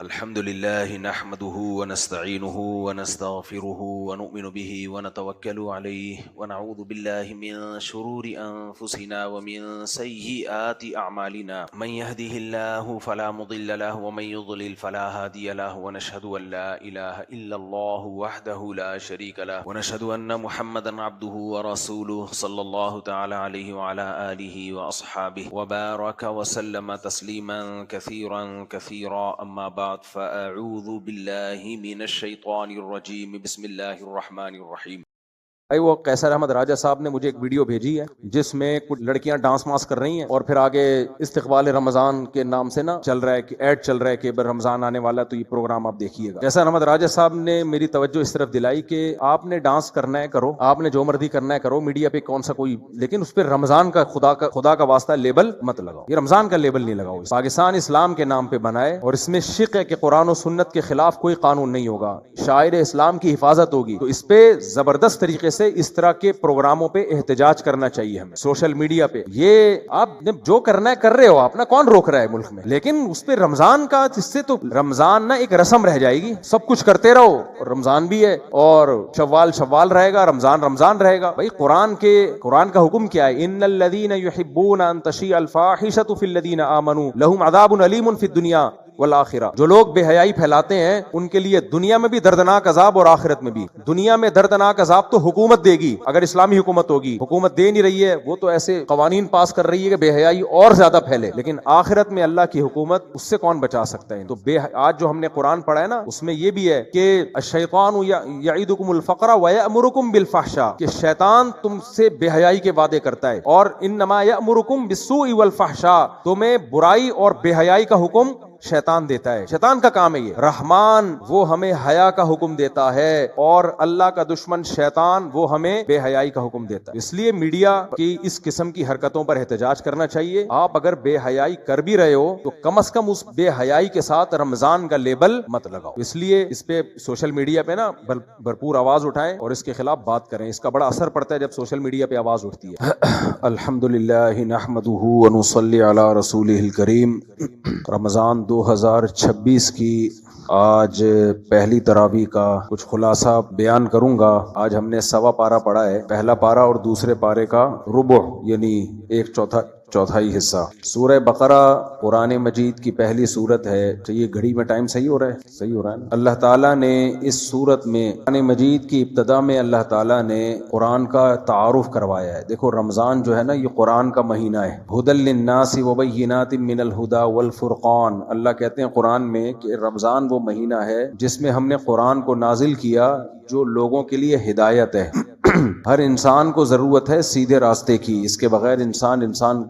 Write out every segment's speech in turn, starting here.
الحمد لله نحمده ونستعينه ونستغفره ونؤمن به ونتوكل عليه ونعوذ بالله من شرور أنفسنا ومن سيئات أعمالنا من يهده الله فلا مضل له ومن يضلل فلا هادي له ونشهد أن لا إله إلا الله وحده لا شريك له ونشهد أن محمدا عبده ورسوله صلى الله تعالى عليه وعلى آله وأصحابه وبارك وسلم تسليما كثيرا أما بعد فأعوذ بالله من الشيطان الرجيم بسم الله الرحمن الرحيم۔ وہ قیصر احمد راجہ صاحب نے مجھے ایک ویڈیو بھیجی ہے جس میں کچھ لڑکیاں ڈانس ماس کر رہی ہیں اور پھر آگے استقبال رمضان کے نام سے نا چل رہا ہے کہ ایڈ چل رہا ہے کہ رمضان آنے والا تو یہ پروگرام آپ دیکھیے گا۔ قیصر احمد راجہ صاحب نے میری توجہ اس طرف دلائی کہ آپ نے ڈانس کرنا ہے کرو، آپ نے جو مرضی کرنا ہے کرو، میڈیا پہ کون سا کوئی، لیکن اس پہ رمضان کا خدا کا واسطہ لیبل مت لگاؤ، یہ رمضان کا لیبل نہیں لگاؤ۔ پاکستان اسلام کے نام پہ بنائے اور اس میں شک ہے کہ قرآن و سنت کے خلاف کوئی قانون نہیں ہوگا، شاعر اسلام کی حفاظت ہوگی، تو اس پہ زبردست طریقے سے اس طرح کے پروگراموں پہ احتجاج کرنا چاہیے ہمیں سوشل میڈیا پہ۔ یہ آپ جو کرنا ہے کر رہے ہو، آپ نا کون روک رہا ہے ملک میں، لیکن اس پہ رمضان کا، اس سے تو رمضان نا ایک رسم رہ جائے گی، سب کچھ کرتے رہو، رمضان بھی ہے اور شوال رہے گا، رمضان رہے گا۔ بھائی قرآن کا حکم کیا ہے؟ ان الذین یحبون ان تشیع الفاحشۃ فی الذین آمنوا لہم عذاب علیم فی الدنیا والآخرہ۔ جو لوگ بے حیائی پھیلاتے ہیں ان کے لیے دنیا میں بھی دردناک عذاب اور آخرت میں بھی۔ دنیا میں دردناک عذاب تو حکومت دے گی، اگر اسلامی حکومت ہوگی، حکومت دے نہیں رہی ہے، وہ تو ایسے قوانین پاس کر رہی ہے کہ بے حیائی اور زیادہ پھیلے، لیکن آخرت میں اللہ کی حکومت، اس سے کون بچا سکتا ہے؟ تو آج جو ہم نے قرآن پڑھا ہے نا، اس میں یہ بھی ہے کہ الشیطان یعدکم الفقر ویأمرکم بالفحشاء، کہ شیطان تم سے بے حیائی کے وعدے کرتا ہے، اور انما یأمرکم بالسوء والفحشاء، تمہیں برائی اور بے حیائی کا حکم شیطان دیتا ہے۔ شیطان کا کام ہے یہ۔ رحمان وہ ہمیں حیا کا حکم دیتا ہے، اور اللہ کا دشمن شیطان وہ ہمیں بے حیائی کا حکم دیتا ہے۔ اس لیے میڈیا کی اس قسم کی حرکتوں پر احتجاج کرنا چاہیے۔ آپ اگر بے حیائی کر بھی رہے ہو تو کم از کم اس بے حیائی کے ساتھ رمضان کا لیبل مت لگاؤ۔ اس لیے اس پہ سوشل میڈیا پہ نا بھرپور آواز اٹھائیں اور اس کے خلاف بات کریں۔ اس کا بڑا اثر پڑتا ہے جب سوشل میڈیا پہ آواز اٹھتی ہے۔ الحمدللہ نحمدہ ونصلی علی رسولہ الکریم۔ رمضان 2026 کی آج پہلی تراویح کا کچھ خلاصہ بیان کروں گا۔ آج ہم نے سوا پارہ پڑھا ہے، پہلا پارہ اور دوسرے پارے کا ربع یعنی ایک چوتھائی حصہ۔ سورہ بقرہ قرآن مجید کی پہلی سورت ہے۔ یہ گھڑی میں ٹائم صحیح ہو رہا ہے؟ صحیح ہو رہا ہے نا؟ اللہ تعالیٰ نے اس سورت میں قرآن مجید کی ابتدا میں اللہ تعالیٰ نے قرآن کا تعارف کروایا ہے۔ دیکھو رمضان جو ہے نا، یہ قرآن کا مہینہ ہے۔ ھدی للناس وبینات من الہدی والفرقان، اللہ کہتے ہیں قرآن میں کہ رمضان وہ مہینہ ہے جس میں ہم نے قرآن کو نازل کیا جو لوگوں کے لیے ہدایت ہے۔ ہر انسان کو ضرورت ہے سیدھے راستے کی، اس کے بغیر انسان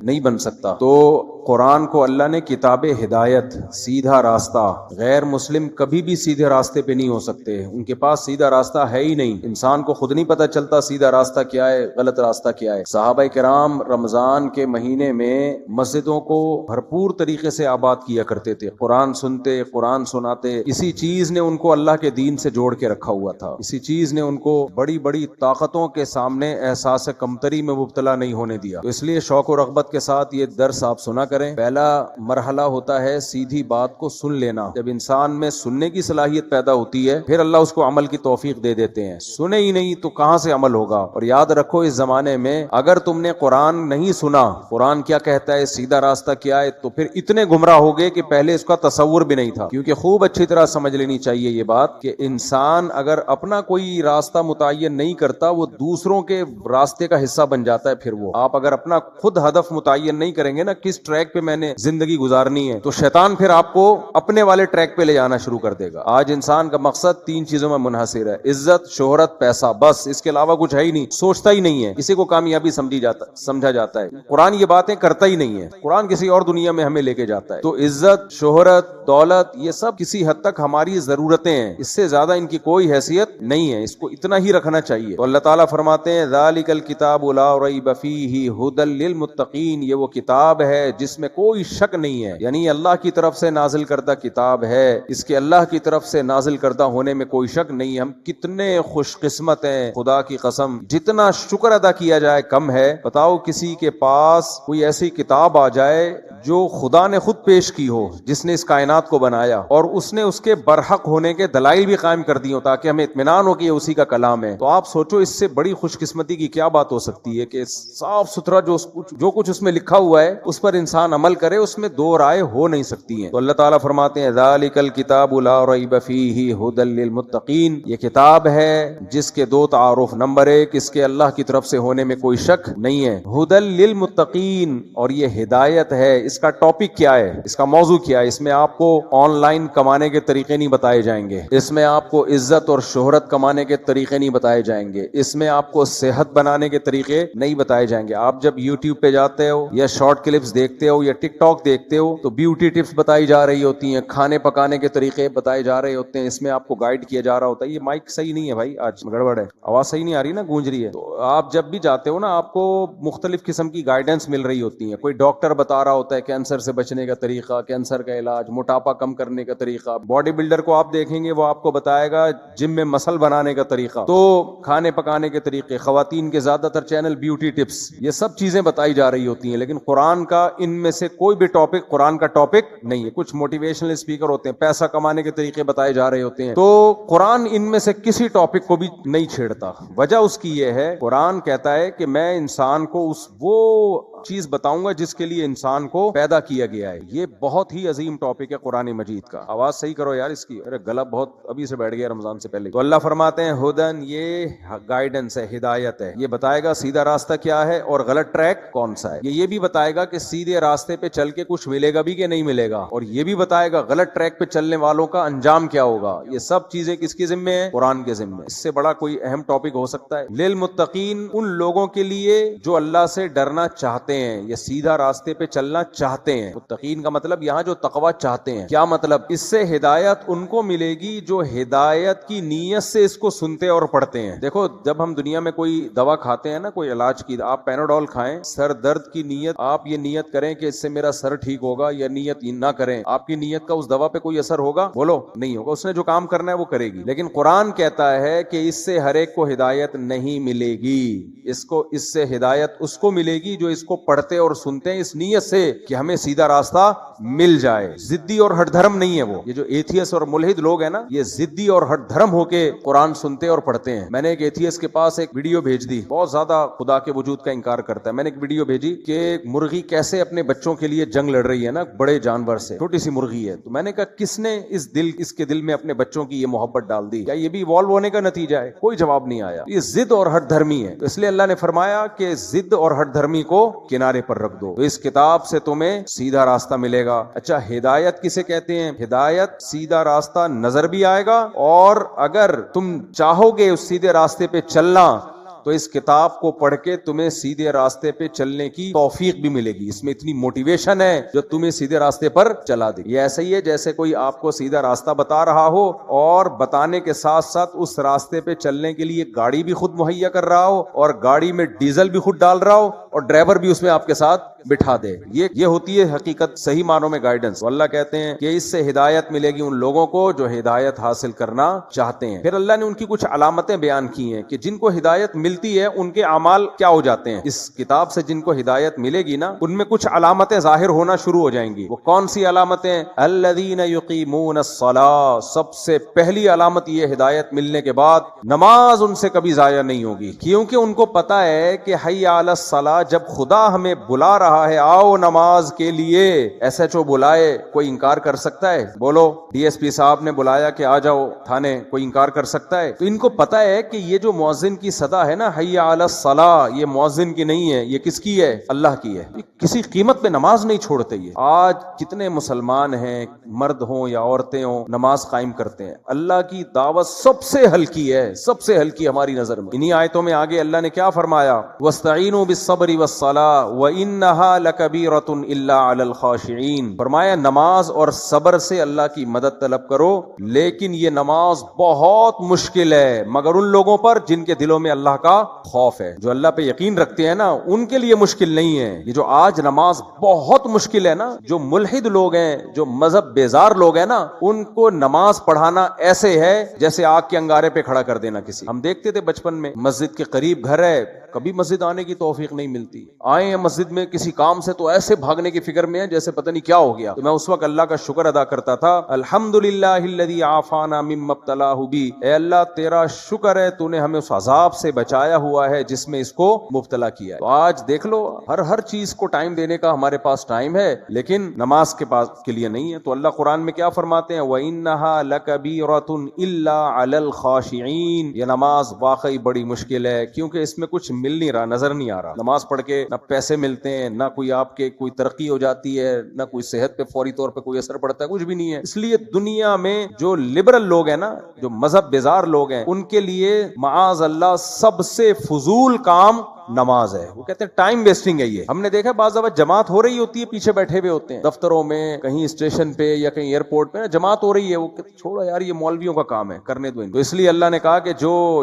نہیں بن سکتا۔ تو قرآن کو اللہ نے کتاب ہدایت، سیدھا راستہ، غیر مسلم کبھی بھی سیدھے راستے پہ نہیں ہو سکتے، ان کے پاس سیدھا راستہ ہے ہی نہیں۔ انسان کو خود نہیں پتہ چلتا سیدھا راستہ کیا ہے، غلط راستہ کیا ہے۔ صحابہ کرام رمضان کے مہینے میں مسجدوں کو بھرپور طریقے سے آباد کیا کرتے تھے، قرآن سنتے، قرآن سناتے۔ اسی چیز نے ان کو اللہ کے دین سے جوڑ کے رکھا ہوا تھا، اسی چیز نے ان کو بڑی بڑی طاقتوں کے سامنے احساس کمتری میں مبتلا نہیں ہونے دیا۔ تو اس لیے شوق و رغبت کے ساتھ یہ درس آپ سنا کریں۔ پہلا مرحلہ ہوتا ہے سیدھی بات کو سن لینا۔ جب انسان میں سننے کی صلاحیت پیدا ہوتی ہے پھر اللہ اس کو عمل کی توفیق دے دیتے ہیں۔ سنے ہی نہیں تو کہاں سے عمل ہوگا؟ اور یاد رکھو اس زمانے میں اگر تم نے قرآن نہیں سنا، قرآن کیا کہتا ہے، سیدھا راستہ کیا ہے، تو پھر اتنے گمراہ ہو گئے کہ پہلے اس کا تصور بھی نہیں تھا۔ کیونکہ خوب اچھی طرح سمجھ لینی چاہیے یہ بات کہ انسان اگر اپنا کوئی راستہ متعین نہیں کرتا، وہ دوسروں کے راستے کا حصہ بن جاتا ہے۔ پھر وہ آپ اگر اپنا خود ہدف متعین نہیں کریں گے نا، کس ٹریک پہ میں نے زندگی گزارنی ہے، تو شیطان پھر آپ کو اپنے والے ٹریک پہ لے جانا شروع کر دے گا۔ آج انسان کا مقصد 3 چیزوں میں منحصر ہے: عزت، شہرت، پیسہ، بس اس کے علاوہ کچھ ہے ہی نہیں، سوچتا ہی نہیں ہے، کسی کو کامیابی سمجھا جاتا ہے۔ قرآن یہ باتیں کرتا ہی نہیں ہے، قرآن کسی اور دنیا میں ہمیں لے کے جاتا ہے۔ تو عزت، شہرت، دولت، یہ سب کسی حد تک ہماری ضرورتیں ہیں، اس سے زیادہ ان کی کوئی حیثیت نہیں ہے، اس کو اتنا ہی رکھنا چاہیے۔ تو اللہ تعالیٰ فرماتے ہیں ذالک الکتاب لا ریب فیہ ھدی للمتقین، یہ وہ کتاب ہے جس جس میں کوئی شک نہیں ہے، یعنی اللہ کی طرف سے نازل کردہ کتاب ہے، اس کے اللہ کی طرف سے نازل کردہ ہونے میں کوئی شک نہیں ہے۔ ہم کتنے خوش قسمت ہیں، خدا کی قسم، جتنا شکر ادا کیا جائے کم ہے۔ بتاؤ کسی کے پاس کوئی ایسی کتاب آ جائے جو خدا نے خود پیش کی ہو، جس نے اس کائنات کو بنایا، اور اس نے اس کے برحق ہونے کے دلائل بھی قائم کر دی ہوں تاکہ ہمیں اطمینان ہو کہ یہ اسی کا کلام ہے، تو آپ سوچو اس سے بڑی خوش قسمتی کی کیا بات ہو سکتی ہے کہ صاف ستھرا جو کچھ اس میں لکھا ہوا ہے اس پر انسان عمل کرے، اس میں دو رائے ہو نہیں سکتی ہیں۔ تو اللہ تعالیٰ فرماتے ہیں ذالک الکتاب لا ریب فیہ ھدی للمتقین، یہ کتاب ہے جس کے دو تعارف، نمبر ایک اس کے اللہ کی طرف سے ہونے میں کوئی شک نہیں ہے، ھدی للمتقین، اور یہ ہدایت ہے۔ اس کا ٹاپک کیا ہے، اس کا موضوع کیا ہے؟ اس میں آپ کو آن لائن کمانے کے طریقے نہیں بتائے جائیں گے، اس میں آپ کو عزت اور شہرت کمانے کے طریقے نہیں بتائے جائیں گے، اس میں آپ کو صحت بنانے کے طریقے نہیں بتائے جائیں گے۔ آپ جب یوٹیوب پہ جاتے ہو یا شارٹ کلپس دیکھتے ہو یا ٹک ٹاک دیکھتے ہو تو بیوٹی ٹپس بتائی جا رہی ہوتی ہیں، کھانے پکانے کے طریقے بتائے جا رہے ہوتے ہیں، اس میں آپ کو گائیڈ کیا جا رہا ہوتا ہے۔ یہ مائک صحیح نہیں ہے بھائی، آج گڑبڑ ہے، آواز صحیح نہیں آ رہی نا، گونج رہی ہے۔ تو آپ جب بھی جاتے ہو نا، آپ کو مختلف قسم کی گائیڈنس مل رہی ہوتی ہے، کوئی ڈاکٹر بتا رہا ہوتا ہے کینسر سے بچنے کا طریقہ، کینسر کا علاج، موٹاپا کم کرنے کا طریقہ، باڈی بلڈر کو آپ دیکھیں گے وہ آپ کو بتائے گا جم میں مسل بنانے کا طریقہ، تو کھانے پکانے کے طریقے، خواتین کے زیادہ تر چینل بیوٹی ٹپس، یہ سب چیزیں بتائی جا رہی ہوتی ہیں، لیکن قرآن کا ان میں سے کوئی بھی ٹاپک قرآن کا ٹاپک نہیں ہے۔ کچھ موٹیویشنل اسپیکر ہوتے ہیں، پیسہ کمانے کے طریقے بتائے جا رہے ہوتے ہیں، تو قرآن ان میں سے کسی ٹاپک کو بھی نہیں چھیڑتا۔ وجہ اس کی یہ ہے، قرآن کہتا ہے کہ میں انسان کو وہ چیز بتاؤں گا جس کے لیے انسان کو پیدا کیا گیا ہے۔ یہ بہت ہی عظیم ٹاپک ہے قرآن مجید کا۔ آواز صحیح کرو یار اس کی، ارے گلا بہت ابھی سے بیٹھ گیا رمضان سے پہلے۔ تو اللہ فرماتے ہیں ہدن، یہ گائیڈنس ہے، ہدایت ہے، یہ بتائے گا سیدھا راستہ کیا ہے اور غلط ٹریک کون سا ہے۔ یہ بھی بتائے گا کہ سیدھے راستے پہ چل کے کچھ ملے گا بھی کہ نہیں ملے گا، اور یہ بھی بتائے گا غلط ٹریک پہ چلنے والوں کا انجام کیا ہوگا۔ یہ سب چیزیں کس کے ذمے ہیں؟ قرآن کے ذمے۔ اس سے بڑا کوئی اہم ٹاپک ہو سکتا ہے؟ للمتقین، ان لوگوں کے لیے جو اللہ سے ڈرنا چاہتے ہیں، یہ سیدھا راستے پہ چلنا چاہتے ہیں۔ متقین کا مطلب یہاں جو تقوی چاہتے ہیں۔ کیا مطلب؟ اس سے ہدایت ان کو ملے گی جو ہدایت کی نیت سے اس کو سنتے اور پڑھتے ہیں۔ دیکھو جب ہم دنیا میں کوئی دوا کھاتے ہیں نا، کوئی علاج کی، آپ پیناڈول کھائیں، سر درد کی نیت، آپ یہ نیت کریں کہ اس سے میرا سر ٹھیک ہوگا، یا نیت نہ کریں، آپ کی نیت کا اس دوا پہ کوئی اثر ہوگا؟ بولو نہیں ہوگا، اس نے جو کام کرنا ہے وہ کرے گی۔ لیکن قرآن کہتا ہے کہ اس سے ہر ایک کو ہدایت نہیں ملے گی، اس سے ہدایت اس کو ملے گی جو اس کو پڑھتے اور سنتے ہیں اس نیت سے کہ ہمیں سیدھا راستہ مل جائے۔ ضدی اور ہٹ دھرم نہیں ہے وہ۔ یہ جو ایتھیس اور ملحد لوگ ہیں نا، یہ ضدی اور ہٹ دھرم ہو کے قرآن سنتے اور پڑھتے ہیں۔ میں نے ایک ایتھیس کے پاس ایک ویڈیو بھیج دی، بہت زیادہ خدا کے وجود کا انکار کرتا ہے۔ میں نے ایک ویڈیو بھیجی کہ مرغی کیسے اپنے بچوں کے لیے جنگ لڑ رہی ہے نا، بڑے جانور سے، چھوٹی سی مرغی ہے۔ تو میں نے کہا کس نے اس کے دل میں اپنے بچوں کی یہ محبت ڈال دی؟ کیا یہ بھی ایوالو ہونے کا نتیجہ ہے؟ کوئی جواب نہیں آیا۔ یہ ضد اور ہٹ دھرمی ہے۔ تو اس لیے اللہ نے فرمایا کہ ضد اور ہٹ دھرمی کو کنارے پر رکھ دو، تو اس کتاب سے تمہیں سیدھا راستہ ملے گا۔ اچھا ہدایت کسے کہتے ہیں؟ ہدایت سیدھا راستہ نظر بھی آئے گا، اور اگر تم چاہو گے اس سیدھے راستے پہ چلنا تو اس کتاب کو پڑھ کے تمہیں سیدھے راستے پہ چلنے کی توفیق بھی ملے گی۔ اس میں اتنی موٹیویشن ہے جو تمہیں سیدھے راستے پر چلا دے گی۔ یہ ایسا ہی ہے جیسے کوئی آپ کو سیدھا راستہ بتا رہا ہو اور بتانے کے ساتھ ساتھ اس راستے پہ چلنے کے لیے گاڑی بھی خود مہیا کر رہا ہو، اور گاڑی میں ڈیزل بھی خود ڈال رہا ہو، اور ڈرائیور بھی اس میں آپ کے ساتھ بٹھا دے۔ یہ ہوتی ہے حقیقت، صحیح معنوں میں گائیڈنس۔ اللہ کہتے ہیں کہ اس سے ہدایت ملے گی ان لوگوں کو جو ہدایت حاصل کرنا چاہتے ہیں۔ پھر اللہ نے ان کی کچھ علامتیں بیان کی ہیں کہ جن کو ہدایت ملتی ہے ان کے اعمال کیا ہو جاتے ہیں۔ اس کتاب سے جن کو ہدایت ملے گی نا، ان میں کچھ علامتیں ظاہر ہونا شروع ہو جائیں گی۔ وہ کون سی علامتیں؟ الذین یقیمون الصلاۃ، سب سے پہلی علامت یہ ہدایت ملنے کے بعد نماز ان سے کبھی ضائع نہیں ہوگی، کیونکہ ان کو پتا ہے کہ حی علی الصلاۃ، جب خدا ہمیں بلا رہا ہے آؤ نماز کے لیے، ایس ایچ او بلائے، کوئی انکار کر سکتا ہے؟ بولو، ڈی ایس پی صاحب نے بلایا کہ آ جاؤ تھانے، کوئی انکار کر سکتا ہے؟ تو ان کو پتا ہے کہ یہ جو مؤذن کی صدا ہے نا حی علی الصلاۃ، یہ مؤذن کی نہیں ہے، یہ کس کی ہے؟ اللہ کی ہے۔ کسی قیمت پہ نماز نہیں چھوڑتے۔ یہ آج کتنے مسلمان ہیں، مرد ہوں یا عورتیں ہوں، نماز قائم کرتے ہیں۔ اللہ کی دعوت سب سے ہلکی ہے، سب سے ہلکی ہماری نظر میں۔ انہی آیتوں میں آگے اللہ نے کیا فرمایا؟ وَاسْتَعِینُوا بِالصَّبْرِ وَالصَّلَاةِ وَإِنَّهَا وَإِنَّهَا لَكَبِيرَةٌ إِلَّا عَلَى الْخَاشِعِينَ، فرمایا نماز اور صبر سے اللہ کی مدد طلب کرو، لیکن یہ نماز بہت مشکل ہے مگر ان لوگوں پر جن کے دلوں میں اللہ کا خوف ہے، جو اللہ پہ یقین رکھتے ہیں نا ان کے لیے مشکل نہیں ہے۔ یہ جو آج نماز بہت مشکل ہے نا، جو ملحد لوگ ہیں، جو مذہب بیزار لوگ ہیں نا، ان کو نماز پڑھانا ایسے ہے جیسے آگ کے انگارے پہ کھڑا کر دینا کسی۔ ہم دیکھتے تھے بچپن میں، مسجد کے قریب گھر ہے، کبھی مسجد آنے کی توفیق نہیں ملتی، آئے ہیں مسجد میں کسی کام سے تو ایسے بھاگنے کی فکر میں ہے جیسے پتہ نہیں کیا ہو گیا۔ تو میں اس وقت اللہ کا شکر ادا کرتا تھا، الحمدللہ الذی عافانا مما ابتلاہ بی، اے اللہ تیرا شکر ہے تو نے ہمیں اس عذاب سے بچایا ہوا ہے جس میں اس کو مبتلا کیا ہے۔ تو آج دیکھ لو ہر چیز کو ٹائم دینے کا ہمارے پاس ٹائم ہے، لیکن نماز کے پاس کے لیے نہیں ہے۔ تو اللہ قرآن میں کیا فرماتے ہیں، وَإِنَّهَا لَكَبِيرَةٌ إِلَّا عَلَى الْخَاشِعِينَ، یہ نماز واقعی بڑی مشکل ہے کیونکہ اس میں کچھ مل نہیں رہا، نظر نہیں آ رہا۔ نماز پڑھ کے نہ پیسے ملتے ہیں، نہ کوئی آپ کے کوئی ترقی ہو جاتی ہے، نہ کوئی صحت پہ فوری طور پہ کوئی اثر پڑتا ہے، کچھ بھی نہیں ہے۔ اس لیے دنیا میں جو لبرل لوگ ہیں نا، جو مذہب بیزار لوگ ہیں، ان کے لیے معاذ اللہ سب سے فضول کام نماز ہے۔ وہ کہتے ہیں ٹائم ویسٹنگ ہے یہ۔ ہم نے دیکھا بعض دفعہ جماعت ہو رہی ہوتی ہے، پیچھے بیٹھے ہوئے ہوتے ہیں دفتروں میں، کہیں اسٹیشن پہ یا کہیں ایئرپورٹ پہ نا جماعت ہو رہی ہے، وہ کہتے چھوڑو یار یہ مولویوں کا کام ہے، کرنے دو ان کو۔ تو اس لیے اللہ نے کہا کہ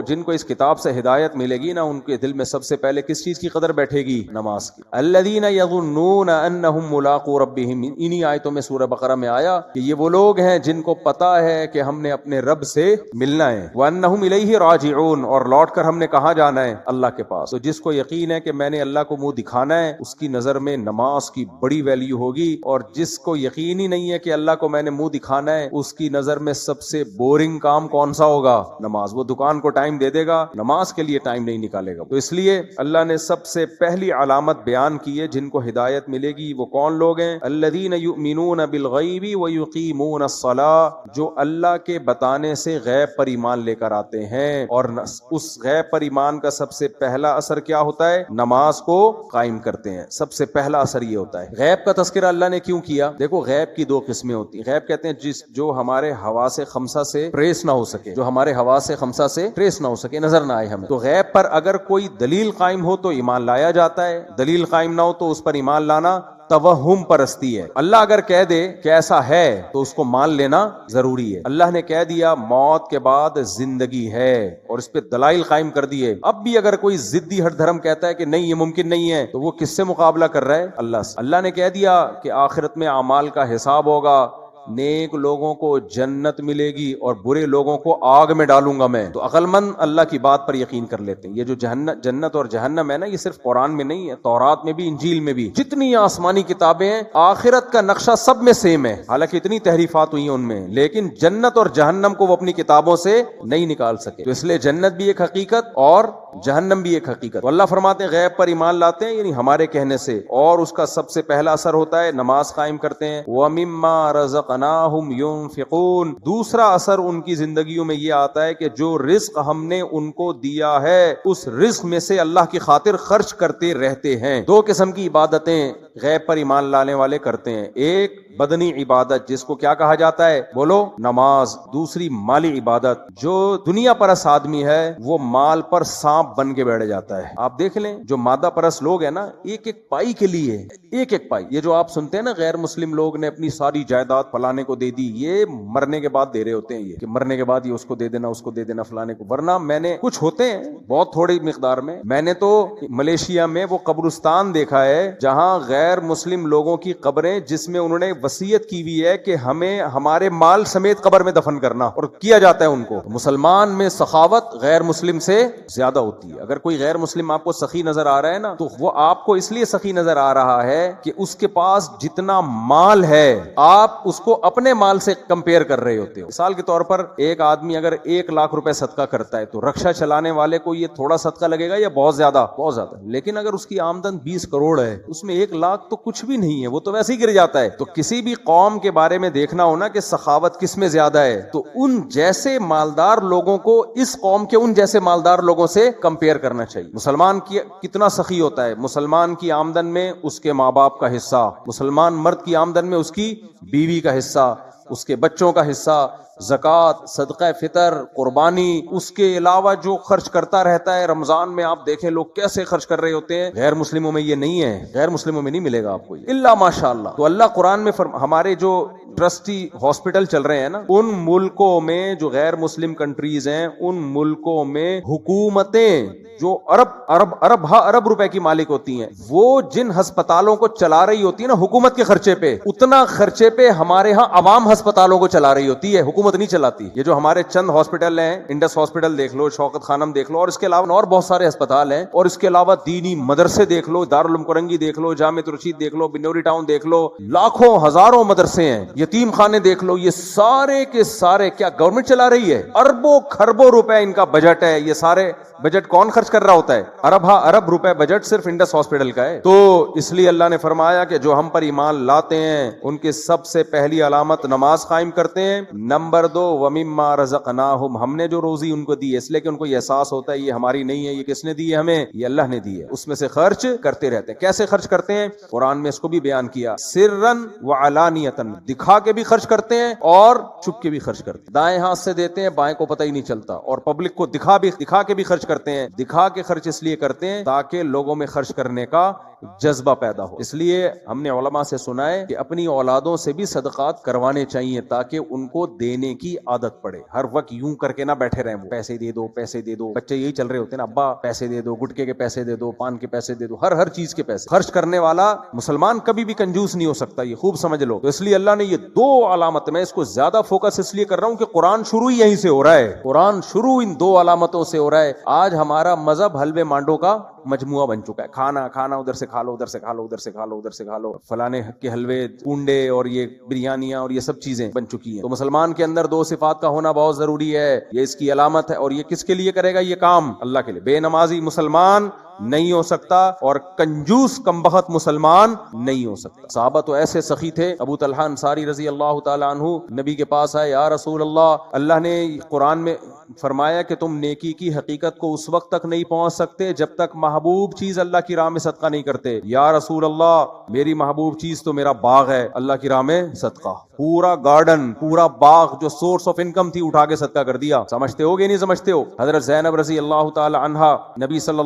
جن کو اس کتاب سے ہدایت ملے گی نا، ان کے دل میں سب سے پہلے کس چیز کی قدر بیٹھے گی؟ نماز کی۔ الذین یظنون انہم ملاقو ربہم، انہی آیتوں میں سورہ بقرہ میں آیا کہ یہ وہ لوگ ہیں جن کو پتا ہے کہ ہم نے اپنے رب سے ملنا ہے، وانہم الیہ راجعون، اور لوٹ کر ہم نے کہاں جانا ہے؟ اللہ کے پاس۔ تو جس کو یقین ہے کہ میں نے اللہ کو منہ دکھانا ہے، اس کی نظر میں نماز کی بڑی ویلیو ہوگی، اور جس کو یقین ہی نہیں ہے کہ اللہ کو میں نے منہ دکھانا ہے، اس کی نظر میں سب سے بورنگ کام کون سا ہوگا؟ نماز۔ وہ دکان کو ٹائم دے دے گا، نماز کے لیے ٹائم نہیں نکالے گا۔ تو اس لیے اللہ نے سب سے پہلی علامت بیان کی ہے جن کو ہدایت ملے گی، وہ کون لوگ ہیں؟ الذین یؤمنون بالغیب ویقیمون الصلاۃ، جو اللہ کے بتانے سے غیب پر ایمان لے کر آتے ہیں، اور اس غیب پر ایمان کا سب سے پہلا اثر کیا ہوتا ہے؟ نماز کو قائم کرتے ہیں۔ سب سے پہلا اثر یہ ہوتا ہے۔ غیب کا تذکرہ اللہ نے کیوں کیا؟ دیکھو غیب کی دو قسمیں ہوتی ہیں۔ غیب کہتے ہیں جو ہمارے حواس خمسہ سے ٹریس نہ ہو سکے، جو ہمارے حواس خمسہ سے ٹریس نہ ہو سکے، نظر نہ آئے ہمیں۔ تو غیب پر اگر کوئی دلیل قائم ہو تو ایمان لایا جاتا ہے، دلیل قائم نہ ہو تو اس پر ایمان لانا توہم پرستی ہے۔ اللہ اگر کہہ دے کہ ایسا ہے تو اس کو مان لینا ضروری ہے۔ اللہ نے کہہ دیا موت کے بعد زندگی ہے اور اس پہ دلائل قائم کر دیے، اب بھی اگر کوئی ضدی ہٹ دھرم کہتا ہے کہ نہیں یہ ممکن نہیں ہے تو وہ کس سے مقابلہ کر رہا ہے؟ اللہ سے۔ اللہ نے کہہ دیا کہ آخرت میں اعمال کا حساب ہوگا، نیک لوگوں کو جنت ملے گی اور برے لوگوں کو آگ میں ڈالوں گا میں، تو عقل مند اللہ کی بات پر یقین کر لیتے ہیں۔ یہ جو جنت اور جہنم ہے نا، یہ صرف قرآن میں نہیں ہے، تورات میں بھی، انجیل میں بھی، جتنی آسمانی کتابیں ہیں آخرت کا نقشہ سب میں سیم ہے، حالانکہ اتنی تحریفات ہوئی ہیں ان میں، لیکن جنت اور جہنم کو وہ اپنی کتابوں سے نہیں نکال سکے۔ تو اس لیے جنت بھی ایک حقیقت اور جہنم بھی ایک حقیقت۔ اللہ فرماتے ہیں غیب پر ایمان لاتے ہیں یعنی ہمارے کہنے سے، اور اس کا سب سے پہلا اثر ہوتا ہے نماز قائم کرتے ہیں۔ وَمِمَّا رَزَقْنَاهُمْ يُنْفِقُونَ، دوسرا اثر ان کی زندگیوں میں یہ آتا ہے کہ جو رزق ہم نے ان کو دیا ہے اس رزق میں سے اللہ کی خاطر خرچ کرتے رہتے ہیں۔ دو قسم کی عبادتیں غیب پر ایمان لانے والے کرتے ہیں، ایک بدنی عبادت جس کو کیا کہا جاتا ہے؟ بولو نماز، دوسری مالی عبادت۔ جو دنیا پرست آدمی ہے وہ مال پر سانپ بن کے بیٹھ جاتا ہے۔ آپ دیکھ لیں جو مادہ پرست لوگ ہیں نا، ایک ایک پائی کے لیے، ایک ایک پائی، یہ جو آپ سنتے ہیں نا غیر مسلم لوگ نے اپنی ساری جائیداد فلانے کو دے دی، یہ مرنے کے بعد دے رہے ہوتے ہیں، یہ کہ مرنے کے بعد یہ اس کو دے دینا، اس کو دے دینا فلانے کو، ورنہ میں نے کچھ ہوتے ہیں بہت تھوڑی مقدار میں نے تو ملیشیا میں وہ قبرستان دیکھا ہے جہاں غیر مسلم لوگوں کی قبریں، جس میں انہوں نے وصیت کی ہوئی ہے کہ ہمیں ہمارے مال سمیت قبر میں دفن کرنا، اور کیا جاتا ہے ان کو۔ مسلمان میں سخاوت غیر مسلم سے زیادہ ہوتی ہے۔ اگر کوئی غیر مسلم آپ کو سخی نظر آ رہا ہے نا، تو وہ آپ کو اس لیے سخی نظر آ رہا ہے کہ اس کے پاس جتنا مال ہے آپ اس کو اپنے مال سے کمپیئر کر رہے ہوتے ہو۔ مثال کے طور پر ایک آدمی اگر 1 لاکھ روپے صدقہ کرتا ہے تو رکشا چلانے والے کو یہ تھوڑا صدقہ لگے گا یا بہت زیادہ؟ بہت زیادہ۔ لیکن اگر اس کی آمدن 20 کروڑ ہے، اس میں 1 لاکھ تو کچھ بھی نہیں ہے، وہ تو ویسے ہی گر جاتا ہے۔ تو کسی بھی قوم کے بارے میں دیکھنا ہونا کہ سخاوت کس میں زیادہ ہے، تو ان جیسے مالدار لوگوں کو اس قوم کے ان جیسے مالدار لوگوں سے کمپیئر کرنا چاہیے۔ مسلمان کی کتنا سخی ہوتا ہے، مسلمان کی آمدن میں اس کے ماں باپ کا حصہ، مسلمان مرد کی آمدن میں اس کی بیوی کا حصہ، اس کے بچوں کا حصہ، زکوٰۃ، صدقہ فطر، قربانی، اس کے علاوہ جو خرچ کرتا رہتا ہے. رمضان میں آپ دیکھیں لوگ کیسے خرچ کر رہے ہوتے ہیں. غیر مسلموں میں یہ نہیں ہے، غیر مسلموں میں نہیں ملے گا آپ کو الا ماشاء اللہ. تو اللہ قرآن میں ہمارے جو ٹرسٹی ہاسپٹل چل رہے ہیں نا، ان ملکوں میں جو غیر مسلم کنٹریز ہیں، ان ملکوں میں حکومتیں جو ارب روپے کی مالک ہوتی ہیں، وہ جن ہسپتالوں کو چلا رہی ہوتی ہے نا حکومت کے خرچے پہ، اتنا خرچے پہ ہمارے ہاں عوام ہسپتالوں کو چلا رہی ہوتی ہے، حکومت نہیں چلاتی. یہ جو ہمارے چند ہاسپٹل ہیں، انڈس ہاسپٹل دیکھ لو، شوکت خانم دیکھ لو، اور اس کے علاوہ اور بہت سارے ہسپتال ہیں، اور اس کے علاوہ دینی مدرسے دیکھ لو، دارالعلوم کرنگی دیکھ لو، جامعۃ رشید دیکھ لو، بنوری ٹاؤن دیکھ لو، لاکھوں ہزاروں مدرسے ہیں، یتیم خانے دیکھ لو. یہ سارے کے سارے کیا گورنمنٹ چلا رہی ہے؟ اربوں خربوں روپے ان کا بجٹ ہے. یہ سارے بجٹ کون خرچ کر رہا ہوتا ہے؟ ارب روپے بجٹ صرف انڈس ہاسپٹل کا ہے. تو اس لیے اللہ نے فرمایا کہ جو ہم پر ایمان لاتے ہیں ان کی سب سے پہلی علامت نماز قائم کرتے ہیں. نمبر 2 وَمِمَّا رَزَقْنَاهُمْ، ہم نے جو روزی ان کو دی ہے، اس لیے کہ ان کو یہ احساس ہوتا ہے یہ ہماری نہیں ہے، یہ کس نے دی ہے ہمیں؟ یہ اللہ نے دی ہے. اس میں سے خرچ کرتے رہتے ہیں. کیسے خرچ کرتے ہیں؟ قرآن میں اس کو بھی بیان کیا، سرًا وعلانیۃً، دکھا کے بھی خرچ کرتے ہیں اور چھپ کے بھی خرچ کرتے ہیں. دائیں ہاتھ سے دیتے ہیں، بائیں کو پتہ ہی نہیں چلتا، اور پبلک کو دکھا کے بھی خرچ کرتے ہیں. دکھا کے خرچ اس لیے کرتے ہیں تاکہ لوگوں میں خرچ کرنے کا جذبہ پیدا ہو. اس لیے ہم نے علماء سے سنا ہے کہ اپنی اولادوں سے بھی صدقات کروانے چاہیے تاکہ ان کو دینے کی عادت پڑے. ہر وقت یوں کر کے نہ بیٹھے رہیں، وہ پیسے دے دو پیسے دے دو. بچے یہی چل رہے ہوتے ہیں نا، ابا پیسے دے دو، گٹکے کے پیسے دے دو، پان کے پیسے دے دو، ہر چیز کے پیسے. خرچ کرنے والا مسلمان کبھی بھی کنجوس نہیں ہو سکتا، یہ خوب سمجھ لو. تو اس لیے اللہ نے یہ 2 علامت، میں اس کو زیادہ فوکس اس لیے کر رہا ہوں کہ قرآن شروع ہی یہیں سے ہو رہا ہے. قرآن شروع ان 2 علامتوں سے ہو رہا ہے. آج ہمارا مذہب حلوے مانڈو کا مجموعہ بن چکا ہے. کھانا ادھر سے کھا لو، ادھر سے کھا لو، ادھر سے کھا لو، ادھر سے کھا لو، فلانے کے حلوے، پونڈے اور یہ بریانیاں اور یہ سب چیزیں بن چکی ہیں. تو مسلمان کے اندر 2 صفات کا ہونا بہت ضروری ہے. یہ اس کی علامت ہے. اور یہ کس کے لیے کرے گا یہ کام؟ اللہ کے لیے. بے نمازی مسلمان نہیں ہو سکتا اور کنجوس کمبخت مسلمان نہیں ہو سکتا. صحابہ تو ایسے سخی تھے. ابو طلحہ انصاری رضی اللہ تعالی عنہ نبی کے پاس آئے، یا رسول اللہ نے قرآن میں فرمایا کہ تم نیکی کی حقیقت کو اس وقت تک نہیں پہنچ سکتے جب تک محبوب چیز اللہ کی راہ میں صدقہ نہیں کرتے. یا رسول اللہ میری محبوب چیز تو میرا باغ ہے، اللہ کی راہ میں صدقہ. پورا گارڈن، پورا باغ جو سورس آف انکم تھی اٹھا کے صدقہ کر دیا. سمجھتے ہو گے نہیں سمجھتے ہو؟ حضرت زینب رضی اللہ تعالی عنہا، نبی صلی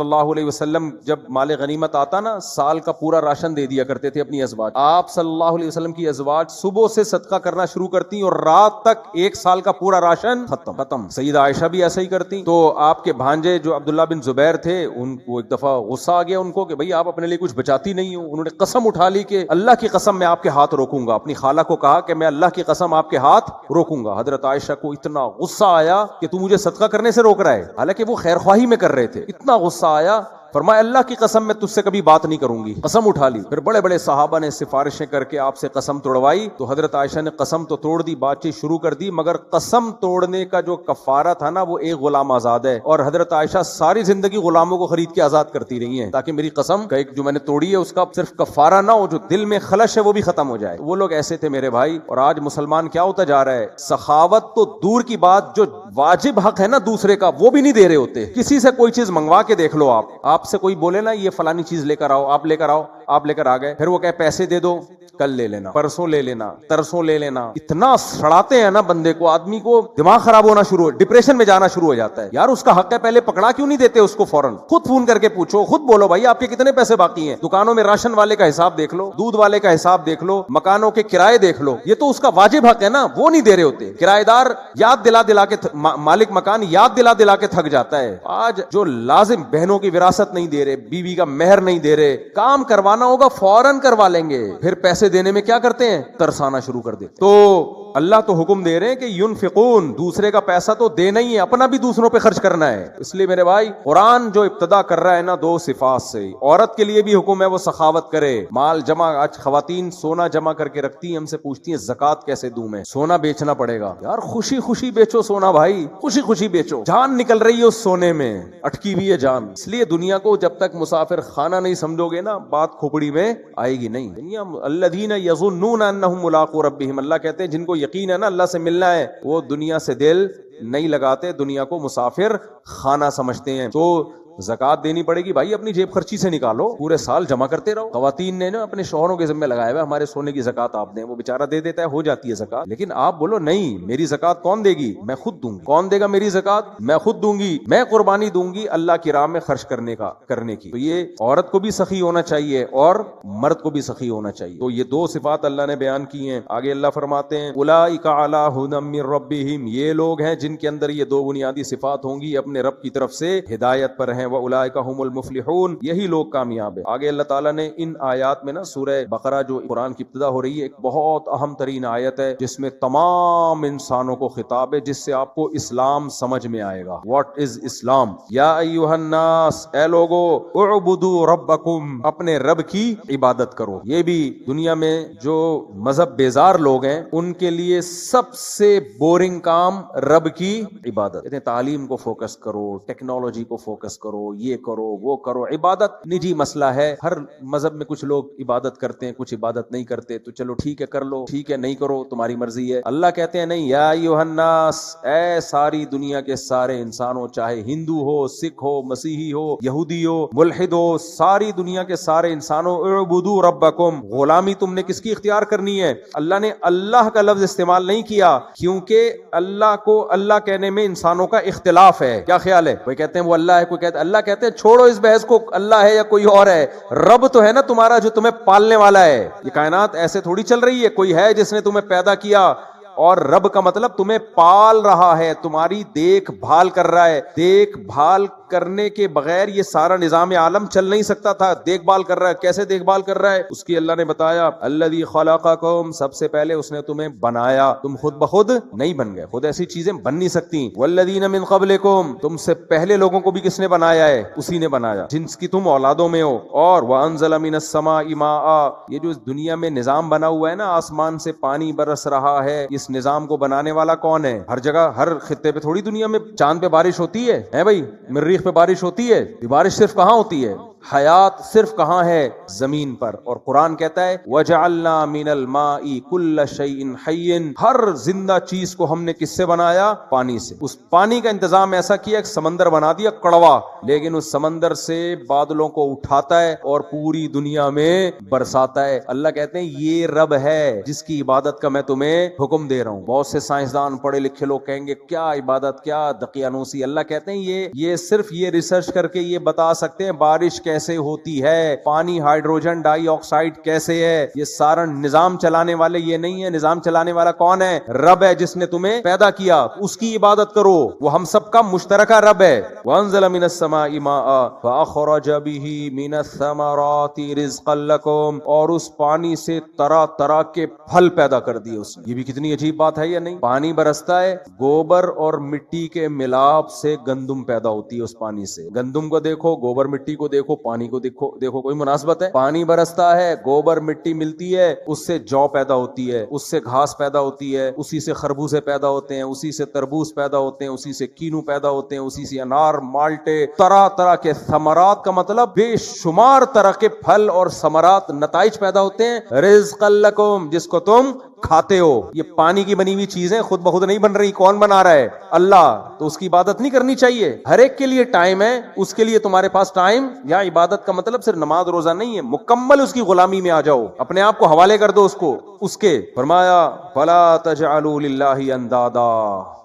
اللہ علیہ وسلم جب مال غنیمت آتا نا، سال کا پورا راشن دے دیا کرتے تھے اپنی ازواج. آپ صلی اللہ علیہ وسلم کی ازواج صبح سے صدقہ کرنا شروع کرتی اور رات تک 1 سال کا پورا راشن ختم. سیدہ عائشہ بھی ایسا ہی کرتی. تو آپ کے بھانجے جو عبداللہ بن زبیر تھے، ان کو ایک دفعہ غصہ آ گیا ان کو کہ بھئی آپ اپنے لیے کچھ بچاتی نہیں ہو. انہوں نے قسم اٹھا لی کہ اللہ کی قسم میں آپ کے ہاتھ روکوں گا. اپنی خالہ کو کہا کہ میں اللہ کی قسم آپ کے ہاتھ روکوں گا. حضرت عائشہ کو اتنا غصہ آیا کہ تو مجھے صدقہ کرنے سے روک رہا ہے، حالانکہ وہ خیر خواہی میں کر رہے تھے. اتنا غصہ آیا، فرمایا اللہ کی قسم میں تجھ سے کبھی بات نہیں کروں گی. قسم اٹھا لی. پھر بڑے بڑے صحابہ نے سفارشیں کر کے آپ سے قسم توڑوائی. تو حضرت عائشہ نے قسم تو توڑ دی، بات چیت شروع کر دی، مگر قسم توڑنے کا جو کفارہ تھا نا، وہ ایک غلام آزاد ہے. اور حضرت عائشہ ساری زندگی غلاموں کو خرید کے آزاد کرتی رہی ہیں تاکہ میری قسم کا ایک جو میں نے توڑی ہے اس کا صرف کفارہ نہ ہو، جو دل میں خلش ہے وہ بھی ختم ہو جائے. وہ لوگ ایسے تھے میرے بھائی. اور آج مسلمان کیا ہوتا جا رہا ہے؟ سخاوت تو دور کی بات، جو واجب حق ہے نا دوسرے کا، وہ بھی نہیں دے رہے ہوتے. کسی سے کوئی چیز منگوا کے دیکھ لو، آپ سے کوئی بولے نا یہ فلانی چیز لے کر آؤ، آپ لے کر آؤ، آپ لے کر آ گئے، پھر وہ کہے پیسے دے دو، کل لے لینا، پرسوں لے لینا، ترسوں لے لینا. اتنا سڑاتے ہیں نا بندے کو، آدمی کو دماغ خراب ہونا شروع ہو، ڈپریشن میں جانا شروع ہو جاتا ہے. یار اس کا حق ہے، پہلے پکڑا کیوں نہیں دیتے اس کو؟ فوراً خود فون کر کے پوچھو، خود بولو بھائی آپ کے کتنے پیسے باقی ہیں. دکانوں میں راشن والے کا حساب دیکھ لو، دودھ والے کا حساب دیکھ لو، مکانوں کے کرائے دیکھ لو. یہ تو اس کا واجب حق ہے نا، وہ نہیں دے رہے ہوتے. کرایہ دار یاد دلا کے مالک مکان یاد دلا کے تھک جاتا ہے. آج جو لازم بہنوں کی وراثت نہیں دے رہے، بیوی کا مہر نہیں دے رہے، کام کروانا ہوگا فوراً کروا لیں گے، پھر پیسے دینے میں کیا کرتے ہیں؟ ترسانا شروع کر دیتے. تو اللہ تو حکم دے رہے ہیں کہ ينفقون، دوسرے کا پیسہ تو دینا ہی ہے، اپنا بھی دوسروں پہ خرچ کرنا ہے. اس لیے میرے بھائی قرآن جو ابتدا کر رہا ہے نا 2 صفات سے، عورت کے لیے بھی حکم ہے وہ سخاوت کرے، مال جمع. آج خواتین سونا جمع کر کے رکھتی ہیں، ہم سے پوچھتی ہیں زکات کیسے دوں میں؟ سونا بیچنا پڑے گا. یار خوشی خوشی بیچو سونا بھائی، خوشی خوشی بیچو. جان نکل رہی ہے اس سونے میں، اٹکی ہوئی ہے جان. اس لیے دنیا کو جب تک مسافر خانہ نہیں سمجھو گے نا، بات کھوپڑی میں آئے گی نہیں. دنیا الذین یظنون انہم ملاقو ربہم، اللہ کہتے ہیں جن کو یقین ہے نا اللہ سے ملنا ہے، وہ دنیا سے دل نہیں لگاتے، دنیا کو مسافر خانہ سمجھتے ہیں. تو زکات دینی پڑے گی بھائی اپنی جیب خرچی سے نکالو, پورے سال جمع کرتے رہو. خواتین نے نا اپنے شوہروں کے ذمہ لگایا ہوا ہمارے سونے کی زکات آپ دیں, وہ بیچارہ دے دیتا ہے, ہو جاتی ہے زکات. لیکن آپ بولو نہیں میری زکات کون دے گی, میں خود دوں گی. کون دے گا میری زکات, میں خود دوں گی, میں قربانی دوں گی اللہ کی راہ میں خرچ کرنے کی. تو یہ عورت کو بھی سخی ہونا چاہیے اور مرد کو بھی سخی ہونا چاہیے. تو یہ دو صفات اللہ نے بیان کی ہیں. آگے اللہ فرماتے ہیں اولئک علی ھدی من ربہم, یہ لوگ ہیں جن کے اندر یہ دو بنیادی صفات ہوں گی, اپنے رب کی طرف سے ہدایت پر ہیں. واولئک ھم المفلحون, یہی لوگ کامیاب ہیں. آگے اللہ تعالیٰ نے ان آیات میں نا سورہ بقرہ جو قرآن کی ابتدا ہو رہی ہے ایک بہت اہم ترین آیت ہے جس میں تمام انسانوں کو خطاب ہے, جس سے آپ کو اسلام سمجھ میں آئے گا. واٹ از اسلام؟ یا ایھا الناس, اے لوگو, اعبدوا ربکم, اپنے رب کی عبادت کرو. یہ بھی دنیا میں جو مذہب بیزار لوگ ہیں ان کے لیے سب سے بورنگ کام رب کی عبادت. کہتے ہیں تعلیم کو فوکس کرو, ٹیکنالوجی کو فوکس کرو, یہ کرو وہ کرو. عبادت نجی مسئلہ ہے, ہر مذہب میں کچھ لوگ عبادت کرتے ہیں کچھ عبادت نہیں کرتے, تو چلو ٹھیک ہے کر لو, ٹھیک ہے نہیں کرو تمہاری مرضی ہے. اللہ کہتے ہیں نہیں, یا ایھا الناس, اے ساری دنیا کے سارے انسانوں, چاہے ہندو ہو, سکھ ہو, مسیحی ہو, یہودی ہو, ملحد ہو, ساری دنیا کے سارے انسانوں, اعبدوا ربکم, غلامی تم نے کس کی اختیار کرنی ہے. اللہ نے اللہ کا لفظ استعمال نہیں کیا کیونکہ اللہ کو اللہ کہنے میں انسانوں کا اختلاف ہے. کیا خیال ہے, کوئی کہتے ہیں وہ اللہ ہے, کوئی کہتے ہیں اللہ. کہتے ہیں چھوڑو اس بحث کو, اللہ ہے یا کوئی اور ہے, رب تو ہے نا تمہارا جو تمہیں پالنے والا ہے. یہ کائنات ایسے تھوڑی چل رہی ہے, کوئی ہے جس نے تمہیں پیدا کیا, اور رب کا مطلب تمہیں پال رہا ہے, تمہاری دیکھ بھال کر رہا ہے. دیکھ بھال کرنے کے بغیر یہ سارا نظام عالم چل نہیں سکتا تھا. دیکھ بھال کر رہا ہے, کیسے دیکھ بھال کر رہا ہے اس کی اللہ نے بتایا. الذی خلقکم, سب سے پہلے اس نے تمہیں بنایا, تم خود بخود نہیں بن گئے, خود ایسی چیزیں بن نہیں سکتی. والذین من قبلکم, تم سے پہلے لوگوں کو بھی کس نے بنایا ہے, اسی نے بنایا جن کی تم اولادوں میں ہو. اور وانزل من السماء ماء, یہ جو اس دنیا میں نظام بنا ہوا ہے نا, آسمان سے پانی برس رہا ہے, اس نظام کو بنانے والا کون ہے؟ ہر جگہ ہر خطے پہ تھوڑی دنیا میں چاند پہ بارش ہوتی ہے بھائی, مریخ پہ بارش ہوتی ہے. یہ بارش صرف کہاں ہوتی ہے, حیات صرف کہاں ہے, زمین پر. اور قرآن کہتا ہے وَجَعَلْنَا مِنَ الْمَاءِ كُلَّ شَيْءٍ حَيٍّ, ہر زندہ چیز کو ہم نے کس سے بنایا, پانی سے. اس پانی کا انتظام ایسا کیا کہ سمندر بنا دیا کڑوا, لیکن اس سمندر سے بادلوں کو اٹھاتا ہے اور پوری دنیا میں برساتا ہے. اللہ کہتے ہیں یہ رب ہے جس کی عبادت کا میں تمہیں حکم دے رہا ہوں. بہت سے سائنسدان پڑھے لکھے لوگ کہیں گے کیا عبادت, کیا دقیانوسی. اللہ کہتے ہیں یہ صرف یہ ریسرچ کر کے یہ بتا سکتے ہیں بارش کیسے ہوتی ہے, پانی ہائیڈروجن ڈائی آکسائڈ کیسے ہے. یہ سارا نظام چلانے والے یہ نہیں ہے, نظام چلانے والا کون ہے, رب ہے جس نے تمہیں پیدا کیا, اس کی عبادت کرو, وہ ہم سب کا مشترکہ رب ہے. وانزل من السماء ماء فاخرج به من الثمرات رزقا لكم, اور اس پانی سے طرح طرح کے پھل پیدا کر دیے اس نے. یہ بھی کتنی عجیب بات ہے یا نہیں. پانی برستا ہے, گوبر اور مٹی کے ملاپ سے گندم پیدا ہوتی ہے. اس پانی سے گندم کو دیکھو, گوبر مٹی کو دیکھو, پانی کو دیکھو کوئی مناسبت ہے. پانی برستا ہے, گوبر مٹی ملتی ہے, اس سے جو پیدا ہوتی ہے, اس سے گھاس پیدا ہوتی ہے, اسی سے خربوزے پیدا ہوتے ہیں, اسی سے تربوز پیدا ہوتے ہیں, اسی سے کینو پیدا ہوتے ہیں, اسی سے انار, مالٹے, طرح طرح کے ثمرات کا مطلب بے شمار طرح کے پھل اور ثمرات, نتائج پیدا ہوتے ہیں. رزقا لکم, جس کو تم کھاتے ہو. یہ پانی کی بنی ہوئی چیزیں خود بخود نہیں بن رہی, کون بنا رہا ہے, اللہ. تو اس کی عبادت نہیں کرنی چاہیے. ہر ایک کے لیے ٹائم ہے, اس کے لیے تمہارے پاس ٹائم. یا عبادت کا مطلب صرف نماز روزہ نہیں ہے, مکمل اس کی غلامی میں آ جاؤ, اپنے آپ کو حوالے کر دو اس کو, اس کے. فرمایا فلا تجعلوا للہ اندادا,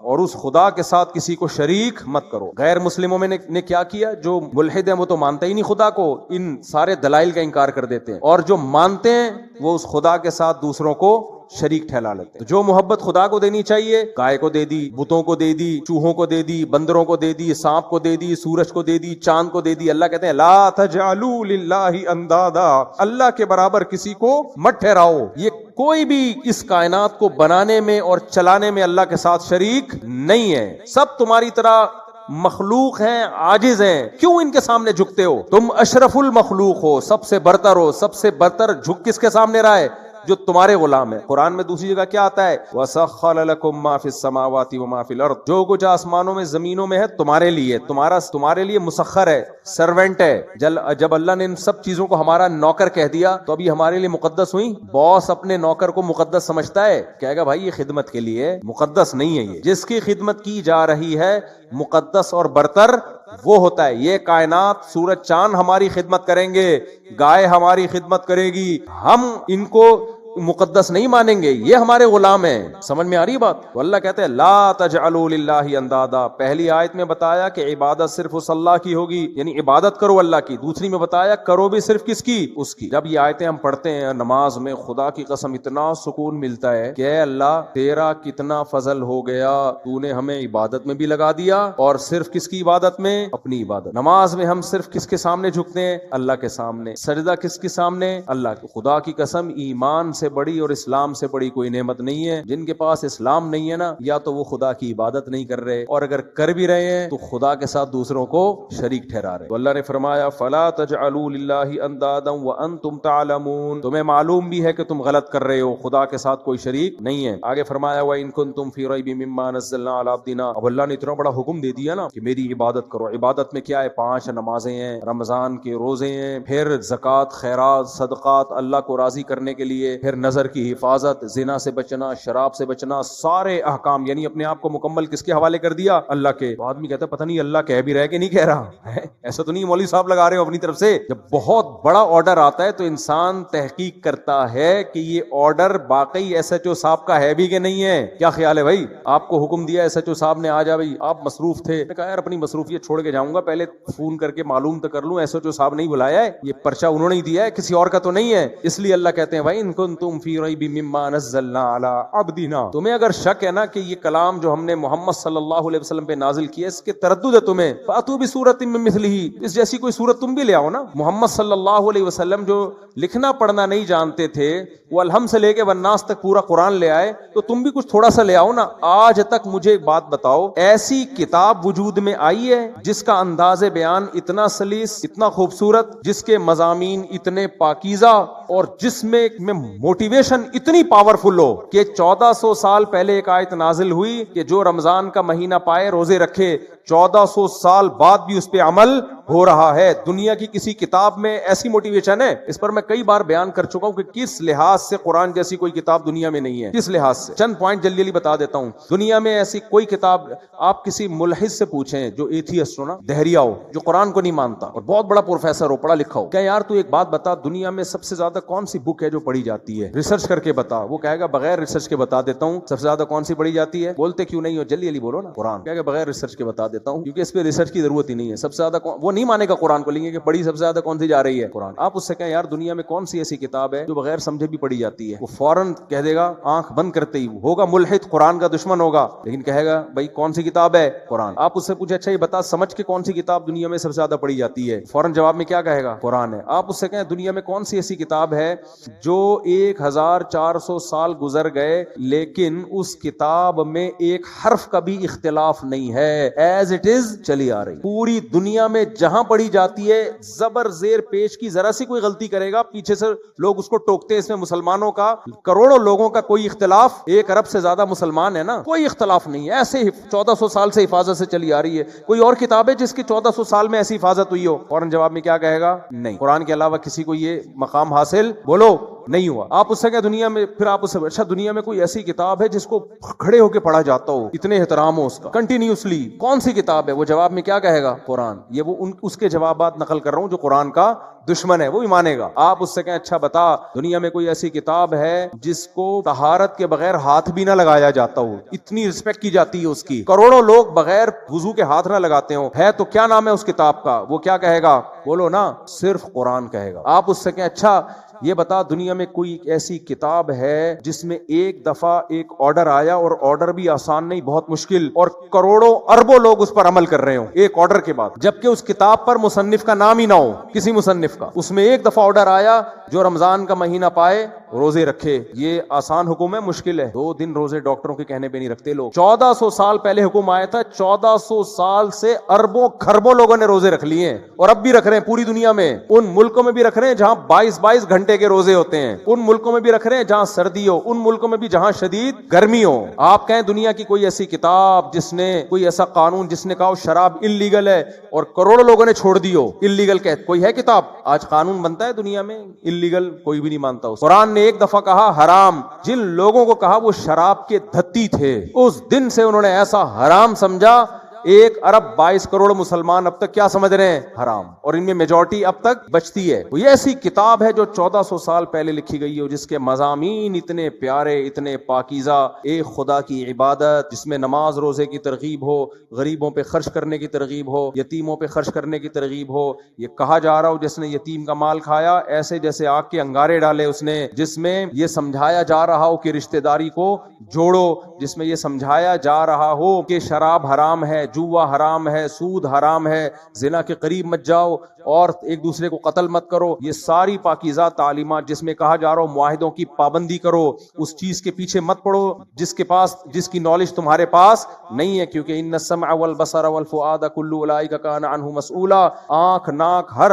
اور اس خدا کے ساتھ کسی کو شریک مت کرو. غیر مسلموں میں نے کیا کیا, جو ملحد ہیں وہ تو مانتے ہی نہیں خدا کو, ان سارے دلائل کا انکار کر دیتے ہیں, اور جو مانتے ہیں وہ اس خدا کے ساتھ دوسروں کو شریک ٹھہرا لیتے ہیں. جو محبت خدا کو دینی چاہیے, گائے کو دے دی, بتوں کو دے دی, چوہوں کو دے دی, بندروں کو دے دی, سانپ کو دے دی, سورج کو دے دی, چاند کو دے دی. اللہ کہتے ہیں لا تجعلوا للہ اندادا, اللہ کے برابر کسی کو مت ٹھہراؤ. یہ کوئی بھی اس کائنات کو بنانے میں اور چلانے میں اللہ کے ساتھ شریک نہیں ہے. سب تمہاری طرح مخلوق ہیں, عاجز ہیں. کیوں ان کے سامنے جھکتے ہو؟ تم اشرف المخلوق ہو, سب سے برتر ہو. سب سے برتر جھک کس کے سامنے رہا ہے؟ جو تمہارے غلام ہے. قرآن میں دوسری جگہ کیا آتا ہے, وَسَخَّرَ لَكُم مَّا فِي السَّمَاوَاتِ وَمَا فِي الْأَرْضِ, جو کچھ آسمانوں میں زمینوں میں ہے تمہارے لیے, تمہارے لیے مسخر ہے, سرونٹ ہے. جب اللہ نے ان سب چیزوں کو ہمارا نوکر کہہ دیا تو ابھی ہمارے لیے مقدس ہوئی. باس اپنے نوکر کو مقدس سمجھتا ہے, کہے گا بھائی یہ خدمت کے لیے, مقدس نہیں ہے. یہ جس کی خدمت کی جا رہی ہے مقدس اور برتر وہ ہوتا ہے. یہ کائنات سورج چاند ہماری خدمت کریں گے, گائے ہماری خدمت کرے گی, ہم ان کو مقدس نہیں مانیں گے, یہ ہمارے غلام ہیں. سمجھ میں آ رہی بات؟ تو اللہ کہتے ہیں لا تجعلوا للہ اندادا. پہلی آیت میں بتایا کہ عبادت صرف اس اللہ کی ہوگی, یعنی عبادت کرو اللہ کی. دوسری میں بتایا کرو بھی صرف کس کی؟ اس کی. جب یہ آیتیں ہم پڑھتے ہیں نماز میں, خدا کی قسم اتنا سکون ملتا ہے کہ اے اللہ تیرا کتنا فضل ہو گیا, تو نے ہمیں عبادت میں بھی لگا دیا, اور صرف کس کی عبادت میں؟ اپنی عبادت. نماز میں ہم صرف کس کے سامنے جھکتے ہیں؟ اللہ کے سامنے. سجدہ کس کے سامنے؟ اللہ کے. خدا کی قسم ایمان سے بڑی اور اسلام سے بڑی کوئی نعمت نہیں ہے. جن کے پاس اسلام نہیں ہے نا, یا تو وہ خدا کی عبادت نہیں کر رہے, اور اگر کر بھی رہے ہیں تو خدا کے ساتھ دوسروں کو شریک ٹھہرا رہے. تو اللہ نے فرمایا فلا تجعلوا للہ اندادا وانتم تعلمون. تمہیں معلوم بھی ہے کہ تم غلط کر رہے ہو, خدا کے ساتھ کوئی شریک نہیں ہے. آگے فرمایا وان کنتم فی ریب مما نزلنا علی عبدنا. اب اللہ نے اتنا بڑا حکم دے دیا نا کہ میری عبادت کرو. عبادت میں کیا ہے؟ 5 نمازیں ہیں, رمضان کے روزے ہیں, پھر زکوٰۃ, خیرات, صدقات, اللہ کو راضی کرنے کے لیے, پھر نظر کی حفاظت, زنا سے بچنا, شراب سے بچنا, سارے احکام. یعنی اپنے آپ کو مکمل کس کے حوالے کر دیا؟ اللہ کے. تو آدمی کہتا ہے پتہ نہیں اللہ کہہ بھی رہا ہے کہ نہیں کہہ رہا ہے, ایسا تو نہیں مولوی صاحب لگا رہے ہو اپنی طرف سے. جب بہت بڑا آرڈر آتا ہے تو انسان تحقیق کرتا ہے کہ یہ آرڈر باقی ایس ایچ او صاحب کا ہے بھی کہ نہیں ہے. کیا خیال ہے بھائی؟ آپ کو حکم دیا ایس ایچ او صاحب نے, آ جا بھائی, آپ مصروف تھے. کہا یار اپنی مصروفیت چھوڑ کے جاؤں گا, پہلے فون کر کے معلوم تو کر لوں ایس ایچ او صاحب نہیں بلایا ہے, یہ پرچہ انہوں نے ہی دیا ہے, کسی اور کا تو نہیں ہے. اس لیے اللہ کہتے ہیں بھائی ان کنتم فی ریب مما نزلنا علی عبدنا. تمہیں اگر شک ہے نا کہ یہ کلام جو ہم نے محمد صلی اللہ علیہ وسلم پہ نازل کیا اس کے تردد ہے تمہیں, فاتوا بسورۃ من مثلہ. اس جیسی کوئی سورت تم بھی لے آؤ نا. محمد صلی اللہ علیہ وسلم جو لکھنا پڑھنا نہیں جانتے تھے, وہ الحمد سے لے کے والناس تک پورا قرآن لے آئے, تو تم بھی کچھ تھوڑا سا لے آؤ نا. آج تک مجھے ایک بات بتاؤ, ایسی کتاب وجود میں آئی ہے جس کا انداز بیان اتنا سلیس, اتنا خوبصورت, جس کے مضامین اتنے پاکیزہ, اور جس میں موٹیویشن اتنی پاورفل ہو کہ 1400 سال پہلے ایک آیت نازل ہوئی کہ جو رمضان کا مہینہ پائے روزے رکھے, 1400 سال بعد بھی اس پہ عمل ہو رہا ہے. دنیا کی کسی کتاب میں ایسی موٹیویشن ہے؟ اس پر میں کئی بار بیان کر چکا ہوں کہ کس لحاظ سے قرآن جیسی کوئی کتاب دنیا میں نہیں ہے. کس لحاظ سے؟ چند پوائنٹ جلدی بتا دیتا ہوں. دنیا میں ایسی کوئی کتاب, آپ کسی ملحد سے پوچھیں جو ایتھیسٹ ہو نا, دہریہ ہو, جو قرآن کو نہیں مانتا اور بہت بڑا پروفیسر ہو, پڑھا لکھا ہو, کہ یار تو ایک بات بتا, دنیا میں سب سے زیادہ کون سی بک ہے جو پڑھی جاتی ہے؟ ریسرچ کر کے بتا. وہ کہے گا بغیر ریسرچ کے بتا دیتا ہوں. سب سے زیادہ کون سی پڑھی جاتی ہے؟ بولتے کیوں نہیں ہو, جلدی بولو نا. قرآن. کہے گا بغیر ریسرچ کے بتا دیتا ہوں, کیونکہ اس پہ ریسرچ کی ضرورت ہی نہیں ہے. سب سے زیادہ وہ نہیں مانے گا قرآن کو, لیں گے کہ پڑھی سب سے زیادہ کون سی جا رہی ہے؟ قرآن. آپ اس سے کہیں یار دنیا میں کون سی ایسی کتاب ہے جو بغیر سمجھے بھی پڑھی جاتی ہے؟ وہ فوراً کہہ دے گا, آنکھ بند کرتے ہی ہوگا ملحد, قرآن کا دشمن ہوگا, لیکن کہے گا بھائی کون سی کتاب ہے؟ قرآن. آپ اس سے پوچھے اچھا یہ بتا سمجھ کے کون سی کتاب دنیا میں سب سے زیادہ پڑھی جاتی ہے؟ فوراً جواب میں کیا کہے گا؟ قرآن ہے. آپ اس سے کہیں دنیا میں کون سی ایسی کتاب ہے جو 1400 سال گزر گئے لیکن اس کتاب میں ایک حرف کا بھی اختلاف نہیں ہے, ایز اٹ از چلی آ رہی. پوری دنیا میں جہاں پڑھی جاتی ہے, زبر زیر پیش کی ذرا سی کوئی غلطی کرے گا پیچھے سے لوگ اس کو ٹوکتے ہیں. اس میں مسلمانوں کا, کروڑوں لوگوں کا کوئی اختلاف, 1 ارب سے زیادہ مسلمان ہے نا, کوئی اختلاف نہیں ہے. ایسے 1400 سال سے حفاظت سے چلی آ رہی ہے. کوئی اور کتاب ہے جس کی 1400 سال میں ایسی حفاظت ہوئی ہو؟ فوراً جواب میں کیا کہے گا؟ نہیں. قرآن کے علاوہ کسی کو یہ مقام حاصل بولو نہیں ہوا. آپ اس سے کہ دنیا میں, پھر آپ اس سے اچھا دنیا میں کوئی ایسی کتاب ہے جس کو کھڑے ہو کے پڑھا جاتا ہو, اتنے احترام ہو اس کا کنٹینیوسلی, کون سی کتاب ہے؟ وہ جواب میں کیا کہے گا؟ قرآن. یہ وہ اس کے جوابات نقل کر رہا ہوں جو قرآن کا دشمن ہے, وہ بھی مانے گا. آپ اس سے کہیں اچھا بتا دنیا میں کوئی ایسی کتاب ہے جس کو طہارت کے بغیر ہاتھ بھی نہ لگایا جاتا ہو, اتنی رسپیکٹ کی جاتی ہے اس کی, کروڑوں لوگ بغیر وضو کے ہاتھ نہ لگاتے ہوں, ہے تو کیا نام ہے اس کتاب کا؟ وہ کیا کہے گا؟ بولو نا, صرف قرآن کہے گا. آپ اس سے کہیں اچھا یہ بتا دنیا میں کوئی ایسی کتاب ہے جس میں ایک دفعہ ایک آرڈر آیا, اور آرڈر بھی آسان نہیں, بہت مشکل, اور کروڑوں اربوں لوگ اس پر عمل کر رہے ہوں ایک آرڈر کے بعد, جبکہ اس کتاب پر مصنف کا نام ہی نہ ہو, کسی مصنف کا. اس میں ایک دفعہ آرڈر آیا جو رمضان کا مہینہ پائے روزے رکھے. یہ آسان حکم ہے؟ مشکل ہے. 2 دن روزے ڈاکٹروں کے کہنے پہ نہیں رکھتے لوگ. 1400 سال پہلے حکم آیا تھا, 1400 سال سے اربوں خربوں لوگوں نے روزے رکھ لیے ہیں, اور اب بھی رکھ رہے ہیں پوری دنیا میں. ان ملکوں میں بھی رکھ رہے ہیں جہاں 22 گھنٹے کے روزے ہوتے ہیں, ان ملکوں میں بھی رکھ رہے ہیں جہاں سردی ہو, ان ملکوں میں بھی جہاں شدید گرمی ہو. آپ کہیں دنیا کی کوئی ایسی کتاب جس نے, کوئی ایسا قانون جس نے کہا شراب انلیگل ہے اور کروڑوں لوگوں نے چھوڑ دی ہو انلیگل, کوئی ہے کتاب؟ آج قانون بنتا ہے دنیا میں انلیگل, کوئی بھی نہیں مانتا اس. قرآن نے ایک دفعہ کہا حرام, جن لوگوں کو کہا وہ شراب کے دھتی تھے, اس دن سے انہوں نے ایسا حرام سمجھا 1 ارب 22 کروڑ مسلمان اب تک کیا سمجھ رہے ہیں؟ حرام، اور ان میں میجورٹی اب تک بچتی ہے۔ یہ ایسی کتاب ہے جو 1400 سال پہلے لکھی گئی ہے، جس کے مضامین اتنے پیارے، اتنے پاکیزہ، ایک خدا کی عبادت جس میں نماز روزے کی ترغیب ہو، غریبوں پہ خرچ کرنے کی ترغیب ہو، یتیموں پہ خرچ کرنے کی ترغیب ہو۔ یہ کہا جا رہا ہو جس نے یتیم کا مال کھایا ایسے جیسے آگ کے انگارے ڈالے اس نے، جس میں یہ سمجھایا جا رہا ہو کہ رشتہ داری کو جوڑو، جس میں یہ سمجھایا جا رہا ہو کہ شراب حرام ہے، جوا حرام ہے، سود حرام ہے، زنا کے قریب مت جاؤ اور ایک دوسرے کو قتل مت کرو۔ یہ ساری پاکیزہ تعلیمات جس میں کہا جا رہا ہو معاہدوں کی پابندی کرو، اس چیز کے پیچھے مت پڑو جس کی نالج تمہارے پاس نہیں ہے، کیونکہ ان السمع والبصر والفؤاد كل اولئک کان عنہ مسئولا، آنکھ ناک ہر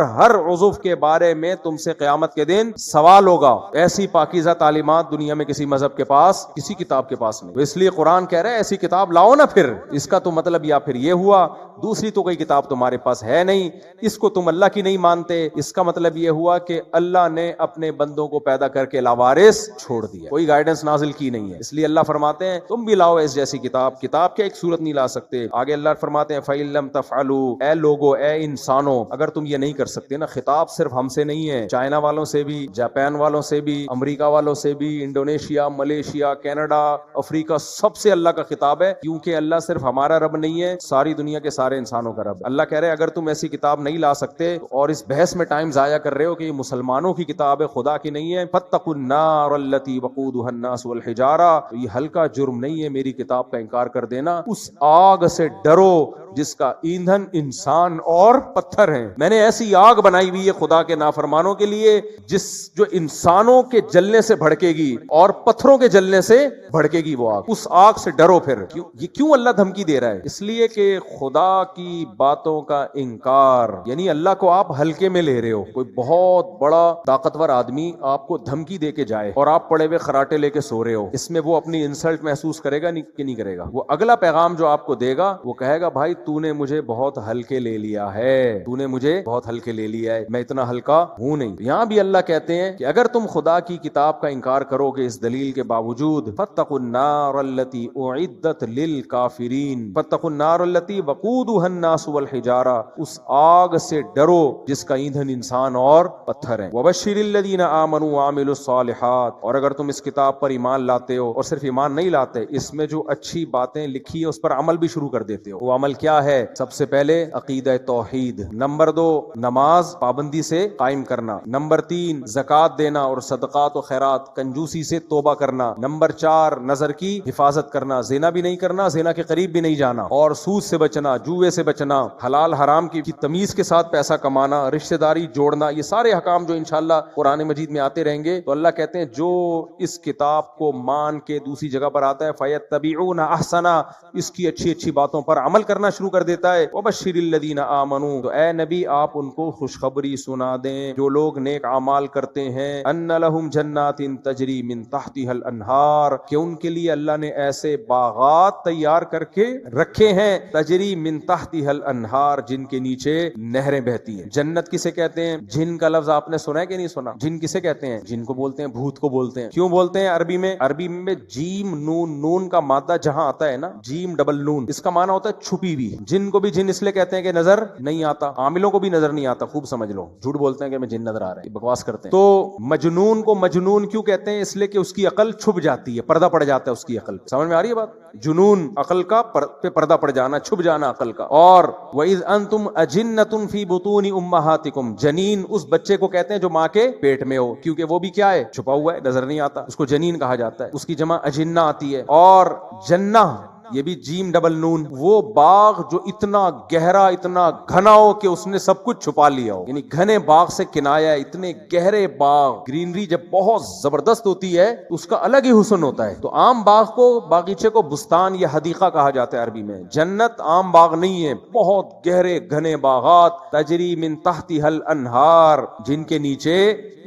عضو کے بارے میں تم سے قیامت کے دن سوال ہوگا۔ ایسی پاکیزہ تعلیمات دنیا میں کسی مذہب کے پاس، کسی کتاب کے پاس نہیں۔ اس لیے قرآن کہہ رہا ہے ایسی کتاب لاؤ نا، پھر اس کا تو مطلب یا پھر یہ ہوا دوسری تو کوئی کتاب تمہارے پاس ہے نہیں، اس کو تم اللہ کی نہیں مانتے، اس کا مطلب یہ ہوا کہ اللہ نے اپنے بندوں کو پیدا کر کے لاوارث چھوڑ دیا، کوئی گائیڈنس نازل کی نہیں ہے۔ اس لیے اللہ فرماتے ہیں تم بھی لاؤ اس جیسی کتاب کیا ایک صورت نہیں لا سکتے۔ آگے اللہ فرماتے ہیں فَإِن لَّمْ تَفْعَلُوا، اے لوگو، اے انسانوں، اگر تم یہ نہیں کر سکتے نا، خطاب صرف ہم سے نہیں ہے، چائنا والوں سے بھی، جاپان والوں سے بھی، امریکہ والوں سے بھی، انڈونیشیا، ملیشیا، کینیڈا، افریقہ، سب سے اللہ کا خطاب ہے، کیونکہ اللہ صرف ہمارا رب نہیں ہے، ساری دنیا کے سارے انسانوں کا رب۔ اللہ کہہ رہے اگر تم ایسی کتاب نہیں لا سکتے اور اس بحث میں ٹائم ضائع کر رہے ہو کہ یہ مسلمانوں کی کتاب ہے، خدا کی نہیں ہے، فَاتَّقُوا النَّارَ الَّتِي وَقُودُهَا النَّاسُ وَالْحِجَارَةُ، یہ ہلکا جرم نہیں ہے میری کتاب کا انکار کر دینا، اس آگ سے ڈرو جس کا ایندھن انسان اور پتھر ہیں۔ میں نے ایسی آگ بنائی ہوئی ہے خدا کے نافرمانوں کے لیے جو انسانوں کے جلنے سے بھڑکے گی اور پتھروں کے جلنے سے بھڑکے گی وہ آگ، اس آگ سے ڈرو۔ پھر یہ کیوں اللہ دھمکی دے رہا ہے؟ اس لیے کہ خدا کی باتوں کا انکار، یعنی اللہ کو آپ ہلکے میں لے رہے ہو۔ کوئی بہت بڑا طاقتور آدمی آپ کو دھمکی دے کے جائے اور آپ پڑے ہوئے خراٹے لے کے سو رہے ہو، اس میں وہ اپنی انسلٹ محسوس کرے گا کہ نہیں کرے گا؟ وہ اگلا پیغام جو آپ کو دے گا وہ کہے گا بھائی تو نے مجھے بہت ہلکے لے لیا ہے، تو نے مجھے بہت ہلکے لے لیا ہے، میں اتنا ہلکا ہوں نہیں۔ یہاں بھی اللہ کہتے ہیں کہ اگر تم خدا کی کتاب کا انکار کرو گے اس دلیل کے باوجود، فَاتَّقُوا النَّارَ الَّتِي أُعِدَّتْ لِلْكَافِرِينَ فَاتَّقُوا النَّارَ الَّتِي وَقُودُهَا النَّاسُ وَالْحِجَارَةُ، اس آگ سے ڈرو جس کا ایندھن انسان اور پتھر ہیں۔ وَبَشِّرِ الَّذِينَ آمَنُوا وَعَمِلُوا الصَّالِحَاتِ، اور اگر تم اس کتاب پر ایمان لاتے ہو اور صرف ایمان نہیں لاتے، اس میں جو اچھی باتیں لکھی ہیں اس پر عمل بھی شروع کر دیتے ہو، وہ عمل کیا ہے؟ سب سے پہلے عقیدہ توحید، نمبر 2 نماز پابندی سے قائم کرنا، نمبر 3 زکوٰۃ دینا اور صدقات و خیرات، کنجوسی سے توبہ کرنا، نمبر 4 نظر کی حفاظت کرنا، زنا بھی نہیں کرنا، زنا کے قریب بھی نہیں جانا، اور سود سے بچنا، جوئے سے بچنا، حلال حرام کی تمیز کے ساتھ پیسہ کمانا، رشتہ داری جوڑنا، یہ سارے احکام جو انشاءاللہ قرآن مجید میں آتے رہیں گے۔ تو اللہ کہتے ہیں جو اس کتاب کو مان کے دوسری جگہ پر آتا ہے فَيَتَّبِعُونَ أَحْسَنَ، اس کی اچھی اچھی باتوں پر عمل کرنا شروع کر دیتا ہے۔ وَبَشِّرِ الَّذِينَ آمَنُوا، تو اے نبی آپ ان کو خوشخبری سنا دیں جو لوگ نیک اعمال کرتے ہیں، أَنَّ لَهُمْ جَنَّاتٍ تَجْرِي مِن تَحْتِهَا الْأَنْهَارُ، کہ ان کے لیے اللہ نے ایسے باغات تیار کر کے رکھے ہیں، تجری من تحتها الانہار، جن کے نیچے نہریں بہتی ہیں۔ جنت کسے کہتے ہیں؟ جن کا لفظ آپ نے سنا ہے کہ نہیں سنا؟ جن کسے کہتے ہیں؟ جن کو بولتے ہیں بھوت کو بولتے ہیں۔ کیوں بولتے ہیں عربی میں؟ عربی میں جیم نون کا مادہ جہاں آتا ہے نا، جیم ڈبل نون، اس کا معنی ہوتا ہے چھپی ہوئی۔ جن کو بھی جن اس لیے کہتے ہیں کہ نظر نہیں آتا، عاملوں کو بھی نظر نہیں آتا، خوب سمجھ لو، جھوٹ بولتے ہیں کہ میں جن نظر آ رہا ہے، بکواس کرتے ہیں۔ تو مجنون کو مجنون کیوں کہتے ہیں؟ اس لیے کہ اس کی عقل چھپ جاتی ہے، پردہ پڑ جاتا ہے اس کی عقل۔ سمجھ میں آ رہی ہے بات؟ جنون عقل کا پہ پردہ پڑ جانا، چھپ جانا عقل کا۔ اور وَإِذْ أَنْتُمْ أَجِنَّةٌ فِي بُطُونِ أُمَّهَاتِكُمْ، جنین اس بچے کو کہتے ہیں جو ماں کے پیٹ میں ہو، کیونکہ وہ بھی کیا ہے؟ چھپا ہوا ہے، نظر نہیں آتا، اس کو جنین کہا جاتا ہے، اس کی جمع اجنہ آتی ہے۔ اور جنہ یہ بھی جیم ڈبل نون، وہ باغ جو اتنا گہرا اتنا گھنا ہو کہ اس نے سب کچھ چھپا لیا ہو، یعنی گھنے باغ سے کنایا ہے، اتنے گہرے باغ، گرینری جب بہت زبردست ہوتی ہے اس کا الگ ہی حسن ہوتا ہے۔ تو عام باغ کو، باغیچے کو بستان یا حدیقہ کہا جاتا ہے عربی میں۔ جنت عام باغ نہیں ہے، بہت گہرے گھنے باغات، تجری من تحتها الانہار، جن کے نیچے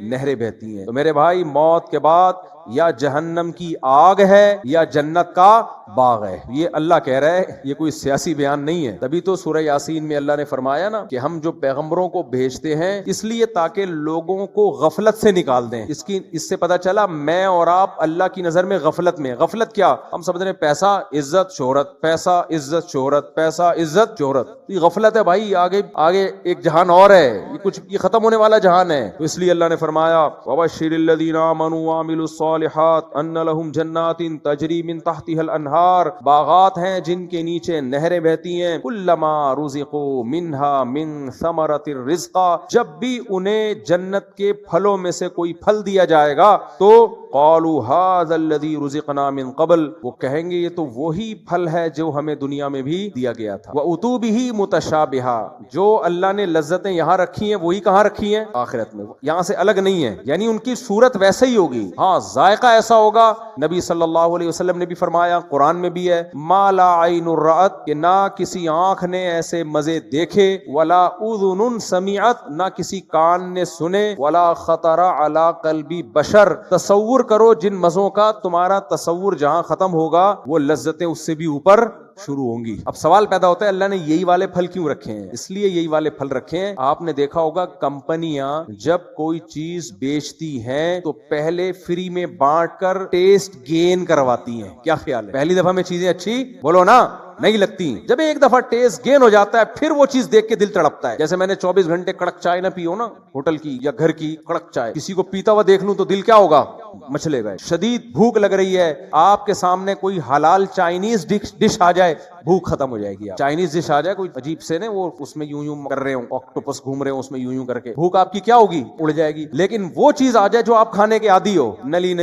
نہریں بہتی ہیں۔ تو میرے بھائی موت کے بعد یا جہنم کی آگ ہے یا جنت کا باغ ہے. یہ اللہ کہہ رہا ہے, یہ کوئی سیاسی بیان نہیں ہے. تبھی تو سورہ یاسین میں اللہ نے فرمایا نا کہ ہم جو پیغمبروں کو بھیجتے ہیں اس لیے تاکہ لوگوں کو غفلت سے نکال دیں. اس سے پتا چلا میں اور آپ اللہ کی نظر میں غفلت میں. غفلت کیا؟ ہم سمجھ رہے ہیں پیسہ عزت شہرت, پیسہ عزت شہرت, پیسہ عزت شہرت. یہ غفلت ہے بھائی. آگے ایک جہان اور ہے, یہ ختم ہونے والا جہان ہے. تو اس لیے اللہ نے فرمایا وَبَشِّرِ الَّذِينَ آمَنُوا وَعَمِلُوا الصَّالِحَاتِ أَنَّ لَهُمْ جَنَّاتٍ تَجْرِي مِن تَحْتِهَا الْأَنْهَارُ. باغات ہیں جن کے نیچے نہریں بہتی ہیں. كُلَّمَا رُزِقُوا مِنْهَا مِن ثَمَرَةٍ رِزْقًا, جب بھی انہیں جنت کے پھلوں میں سے کوئی پھل دیا جائے گا تو قَالُوا هَذَا الَّذِي رُزِقْنَا مِن قَبْلُ, وہ کہیں گے یہ تو وہی پھل ہے جو ہمیں دنیا میں بھی دیا گیا تھا. وَأُتُوا بِهِ مُتَشَابِهًا, جو اللہ نے لذتیں یہاں رکھی ہیں وہی کہاں رکھی ہیں؟ آخرت میں. یہاں سے الگ نہیں ہے, یعنی ان کی صورت ویسے ہی ہوگی, ہاں ذائقہ ایسا ہوگا. نبی صلی اللہ علیہ وسلم نے بھی فرمایا, قرآن میں بھی ہے, ما لا عین رأت, کہ نہ کسی آنکھ نے ایسے مزے دیکھے, ولا اذن سمعت, نہ کسی کان نے سنے, ولا خطر علی قلب بشر. تصور کرو جن مزوں کا تمہارا تصور جہاں ختم ہوگا وہ لذتیں اس سے بھی اوپر شروع ہوں گی. اب سوال پیدا ہوتا ہے اللہ نے یہی والے پھل کیوں رکھے ہیں؟ اس لیے یہی والے پھل رکھے ہیں. آپ نے دیکھا ہوگا کمپنیاں جب کوئی چیز بیچتی ہیں تو پہلے فری میں بانٹ کر ٹیسٹ گین کرواتی ہیں. کیا خیال ہے؟ پہلی دفعہ میں چیزیں اچھی بولو نا نہیں لگتی, جب ایک دفعہ ٹیسٹ گین ہو جاتا ہے پھر وہ چیز دیکھ کے دل تڑپتا ہے. جیسے میں نے 24 گھنٹے کڑک چائے نہ پیو نا ہوٹل کی یا گھر کی کڑک چائے, کسی کو پیتا ہوا دیکھ لوں تو دل کیا ہوگا؟ مچلے گئے. شدید بھوک لگ رہی ہے, آپ کے سامنے کوئی حلال چائنیز ڈش آ جائے, بھوک ختم ہو جائے گی. چائنیز ڈش آ جائے کوئی عجیب سے نا, وہ اس میں یوں کر رہے ہوں, آکٹوپس گھوم رہے ہوں اس میں یوں کر کے, بھوک آپ کی کیا ہوگی؟ اڑ جائے گی. لیکن وہ چیز آ جائے جو آپ کھانے کے عادی ہو, نلی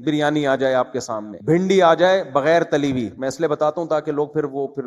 بریانی آ جائے آپ کے سامنے, بھنڈی آ جائے بغیر تلی ہوئی, میں اس لیے بتاتا ہوں تاکہ لوگ پھر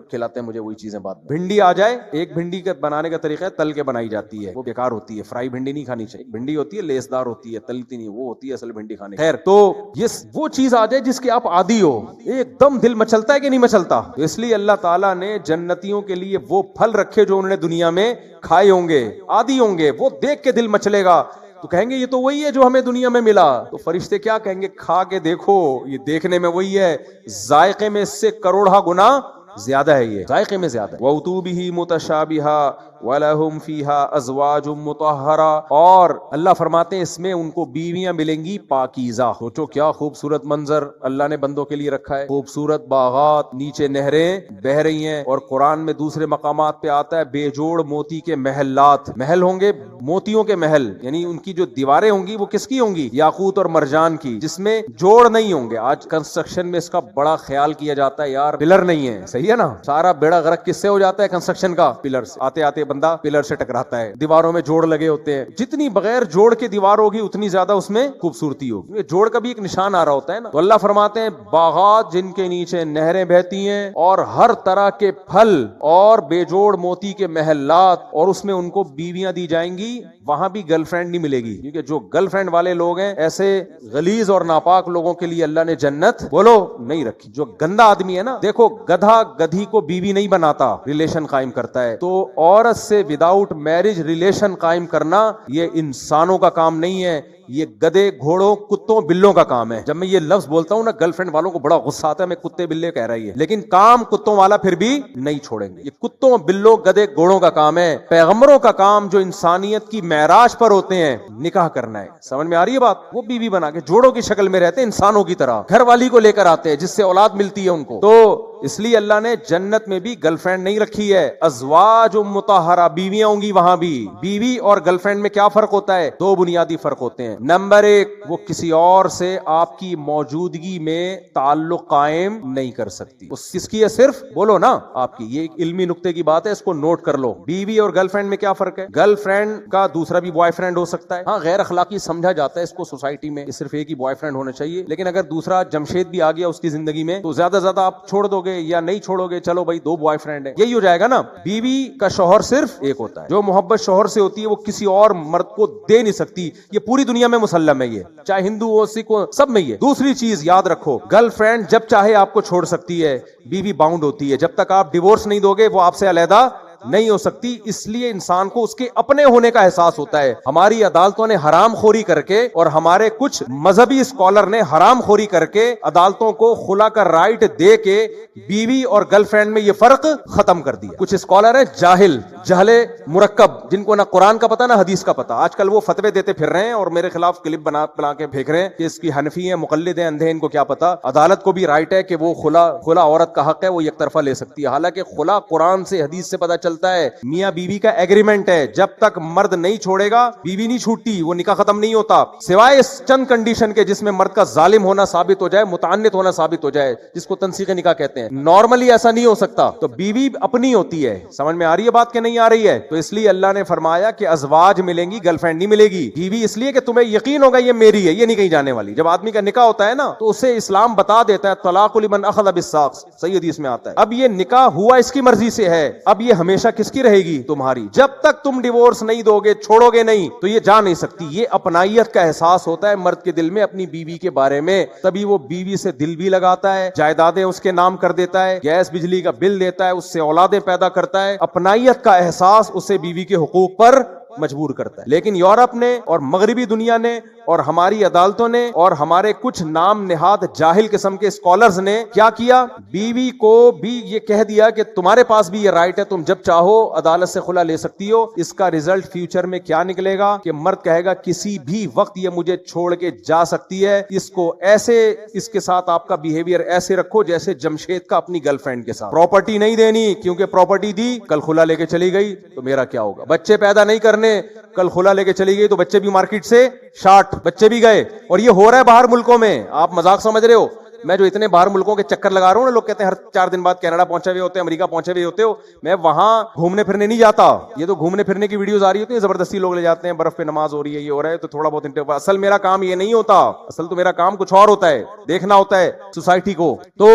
کھلاتے ہیں مجھے وہی چیزیں. بات بھنڈی آ جائے, ایک بھنڈی کے بنانے کا طریقہ ہے تل کے بنائی جاتی ہے, وہ بیکار ہوتی ہے, فرائی بھنڈی نہیں کھانی چاہیے. بھنڈی ہوتی ہے لیس دار ہوتی ہے, تلتی نہیں, وہ ہوتی ہے اصل بھنڈی کھانے. خیر, تو یہ وہ چیز آ جائے جس کے آپ عادی ہو, ایک دم دل مچلتا ہے کہ نہیں مچلتا. اس لیے اللہ تعالیٰ نے جنتیوں کے لیے وہ پھل رکھے جو انہوں نے دنیا میں کھائے ہوں گے, عادی ہوں گے, وہ دیکھ کے دل مچلے گا تو کہیں گے یہ تو وہی ہے جو ہمیں دنیا میں ملا. تو فرشتے کیا کہیں گے؟ کھا کے دیکھو, یہ دیکھنے میں وہی ہے, ذائقے میں اس سے کروڑہ گنا زیادہ ہے, یہ ذائقے میں زیادہ ہے. وَأُتُوا بِهِ مُتَشَابِهًا وَلَهُمْ فِيهَا أَزْوَاجٌ مُطَهَّرَةٌ, اور اللہ فرماتے ہیں اس میں ان کو بیویاں ملیں گی پاکیزہ. سوچو کیا خوبصورت منظر اللہ نے بندوں کے لیے رکھا ہے, خوبصورت باغات, نیچے نہریں بہ رہی ہیں. اور قرآن میں دوسرے مقامات پہ آتا ہے بے جوڑ موتی کے محلات, محل ہوں گے موتیوں کے محل, یعنی ان کی جو دیواریں ہوں گی وہ کس کی ہوں گی؟ یاقوت اور مرجان کی, جس میں جوڑ نہیں ہوں گے. آج کنسٹرکشن میں اس کا بڑا خیال کیا جاتا ہے, یار پلر نہیں ہے, صحیح ہے نا, سارا بیڑا غرق کس سے ہو جاتا ہے کنسٹرکشن کا؟ پلر سے. آتے آتے بندہ پلر سے ٹکراتا ہے. دیواروں میں جوڑ لگے ہوتے ہیں, جتنی بغیر جوڑ کے دیوار ہوگی اتنی زیادہ اس میں خوبصورتی ہوگی. جوڑ کا بھی ایک نشان آ رہا ہوتا ہے نا. تو اللہ فرماتے ہیں باغات جن کے نیچے نہریں بہتی ہیں, اور ہر طرح کے پھل, اور بے جوڑ موتی کے محلات, اور اس میں ان کو بیویاں دی جائیں گی. وہاں بھی گرل فرینڈ نہیں ملے گی, کیونکہ جو گرل فرینڈ والے لوگ ہیں ایسے غلیظ اور ناپاک لوگوں کے لیے اللہ نے جنت بولو نہیں رکھی. جو گندا آدمی ہے نا, دیکھو گدھا گدھی کو بیوی نہیں بناتا, ریلیشن قائم کرتا ہے. تو عورت سے وداؤٹ میرج ریلیشن قائم کرنا یہ انسانوں کا کام نہیں ہے, یہ گدے گھوڑوں کتوں بلوں کا کام ہے. جب میں یہ لفظ بولتا ہوں نا گرل فرینڈ والوں کو بڑا غصہ آتا ہے, میں کتے بلے کہہ رہی ہے, لیکن کام کتوں والا پھر بھی نہیں چھوڑیں گے. یہ کتوں بلوں گدے گھوڑوں کا کام ہے. پیغمبروں کا کام جو انسانیت کی معراج پر ہوتے ہیں نکاح کرنا ہے. سمجھ میں آ رہی ہے بات؟ وہ بیوی بنا کے جوڑوں کی شکل میں رہتے ہیں انسانوں کی طرح, گھر والی کو لے کر آتے ہیں جس سے اولاد ملتی ہے ان کو. تو اس لیے اللہ نے جنت میں بھی گرل فرینڈ نہیں رکھی ہے. ازواج مطہرہ, بیویاں ہوں گی وہاں بھی. بیوی اور گرل فرینڈ میں کیا فرق ہوتا ہے؟ دو بنیادی فرق ہوتے ہیں. نمبر ایک, وہ کسی اور سے آپ کی موجودگی میں تعلق قائم نہیں کر سکتی. وہ کس کی ہے؟ صرف بولو نا آپ کی. یہ ایک علمی نقطے کی بات ہے, اس کو نوٹ کر لو. بیوی اور گرل فرینڈ میں کیا فرق ہے؟ گرل فرینڈ کا دوسرا بھی بوائے فرینڈ ہو سکتا ہے. ہاں غیر اخلاقی سمجھا جاتا ہے اس کو سوسائٹی میں, صرف ایک ہی بوائے فرینڈ ہونا چاہیے. لیکن اگر دوسرا جمشید بھی آ گیا اس کی زندگی میں تو زیادہ زیادہ آپ چھوڑ دو گے یا نہیں چھوڑو گے, چلو بھائی دو بوائے فرینڈ ہیں, یہی ہو جائے گا نا. بیوی کا شوہر صرف ایک ہوتا ہے. جو محبت شوہر سے ہوتی ہے وہ کسی اور مرد کو دے نہیں سکتی. یہ پوری دنیا میں مسلم ہے, یہ چاہے ہندو ہو سکھ ہو سب میں. یہ دوسری چیز یاد رکھو, گرل فرینڈ جب چاہے آپ کو چھوڑ سکتی ہے, بیوی باؤنڈ ہوتی ہے. جب تک آپ ڈیورس نہیں دو گے وہ آپ سے علیحدہ نہیں ہو سکتی، اس لیے انسان کو اس کے اپنے ہونے کا احساس ہوتا ہے. ہماری عدالتوں نے حرام خوری کر کے اور ہمارے کچھ مذہبی اسکالر نے حرام خوری کر کے عدالتوں کو خلا کا رائٹ دے کے بیوی اور گرل فرینڈ میں یہ فرق ختم کر دیا. کچھ اسکالر ہیں جاہل، جہل مرکب، جن کو نہ قرآن کا پتہ نہ حدیث کا پتہ. آج کل وہ فتوے دیتے پھر رہے ہیں اور میرے خلاف کلپ بنا کے پھینک رہے ہیں کہ اس کی حنفی ہیں، مقلد ہیں، اندھے، ان کو کیا پتا. عدالت کو بھی رائٹ ہے کہ وہ خلا عورت کا حق ہے، وہ یک طرفہ لے سکتی ہے. حالانکہ خلا قرآن سے حدیث سے پتہ چلتا ہے میاں بیوی کا ایگریمنٹ ہے، جب تک مرد نہیں چھوڑے گا بیوی نہیں چھوٹتی، وہ نکاح ختم نہیں ہوتا سوائے اس چند کنڈیشن کے جس میں مرد کا ظالم ہونا ثابت ہو جائے، متعنت ہونا ثابت ہو جائے، جس کو تنسیخ نکاح کہتے ہیں. نارملی ایسا نہیں ہو سکتا. تو بیوی اپنی ہوتی ہے. سمجھ میں آ رہی ہے بات کہ نہیں آ رہی ہے؟ تو اس لیے اللہ نے فرمایا کہ ازواج ملیں گی، گرل فرینڈ نہیں ملے گی. بیوی اس لیے کہ تمہیں یقین ہوگا یہ میری ہے، یہ نہیں کہیں جانے والی. جب آدمی کا نکاح ہوتا ہے نا تو اسے اسلام بتا دیتا ہے طلاق لمن اخذ بالساق، صحیح حدیث میں آتا ہے. اب یہ نکاح ہوا اس کی مرضی سے ہے، اب یہ ہمیشہ کس کی رہے گی؟ تمہاری. جب تک تم ڈیورس نہیں دو گے، چھوڑو گے نہیں، تو یہ جا نہیں سکتی. یہ اپنائیت کا احساس ہوتا ہے مرد کے دل میں اپنی بیوی کے بارے میں، تبھی وہ بیوی سے دل بھی لگاتا ہے، جائیدادیں اس کے نام کر دیتا ہے، گیس بجلی کا بل دیتا ہے، اس سے اولادیں پیدا کرتا ہے. اپنائیت کا احساس اسے بیوی کے حقوق پر مجبور کرتا ہے. لیکن یورپ نے اور مغربی دنیا نے اور ہماری عدالتوں نے اور ہمارے کچھ نام نہاد جاہل قسم کے اسکالرز نے کیا کیا؟ بیوی کو بھی یہ کہہ دیا کہ تمہارے پاس بھی یہ رائٹ ہے، تم جب چاہو عدالت سے خلا لے سکتی ہو. اس کا ریزلٹ فیوچر میں کیا نکلے گا کہ مرد کہے گا کسی بھی وقت یہ مجھے چھوڑ کے جا سکتی ہے. اس کو ایسے، اس کے ساتھ آپ کا بیہیویئر ایسے رکھو جیسے جمشید کا اپنی گرل فرینڈ کے ساتھ. پراپرٹی نہیں دینی، کیونکہ پراپرٹی دی کل خلا لے کے چلی گئی تو میرا کیا ہوگا. بچے پیدا نہیں کرنے، کل خلا لے کے چلی گئی تو بچے بھی مارکیٹ سے شارٹ، بچے بھی گئے. اور یہ ہو رہا ہے باہر ملکوں میں. آپ مذاق سمجھ رہے ہو؟ میں جو اتنے باہر ملکوں کے چکر لگا رہا ہوں نا، لوگ کہتے ہیں ہر 4 دن بعد کینیڈا پہنچے ہوئے ہوتے ہیں، امریکہ پہنچے ہوئے ہوتے ہو. میں وہاں گھومنے پھرنے نہیں جاتا. یہ تو گھومنے پھرنے کی ویڈیوز آ رہی ہوتی ہیں، زبردستی لوگ لے جاتے ہیں، برف پہ نماز ہو رہی ہے، یہ ہو رہا ہے تو تھوڑا بہت اصل میرا کام یہ نہیں ہوتا. اصل تو میرا کام کچھ اور ہوتا ہے، دیکھنا ہوتا ہے سوسائٹی کو. تو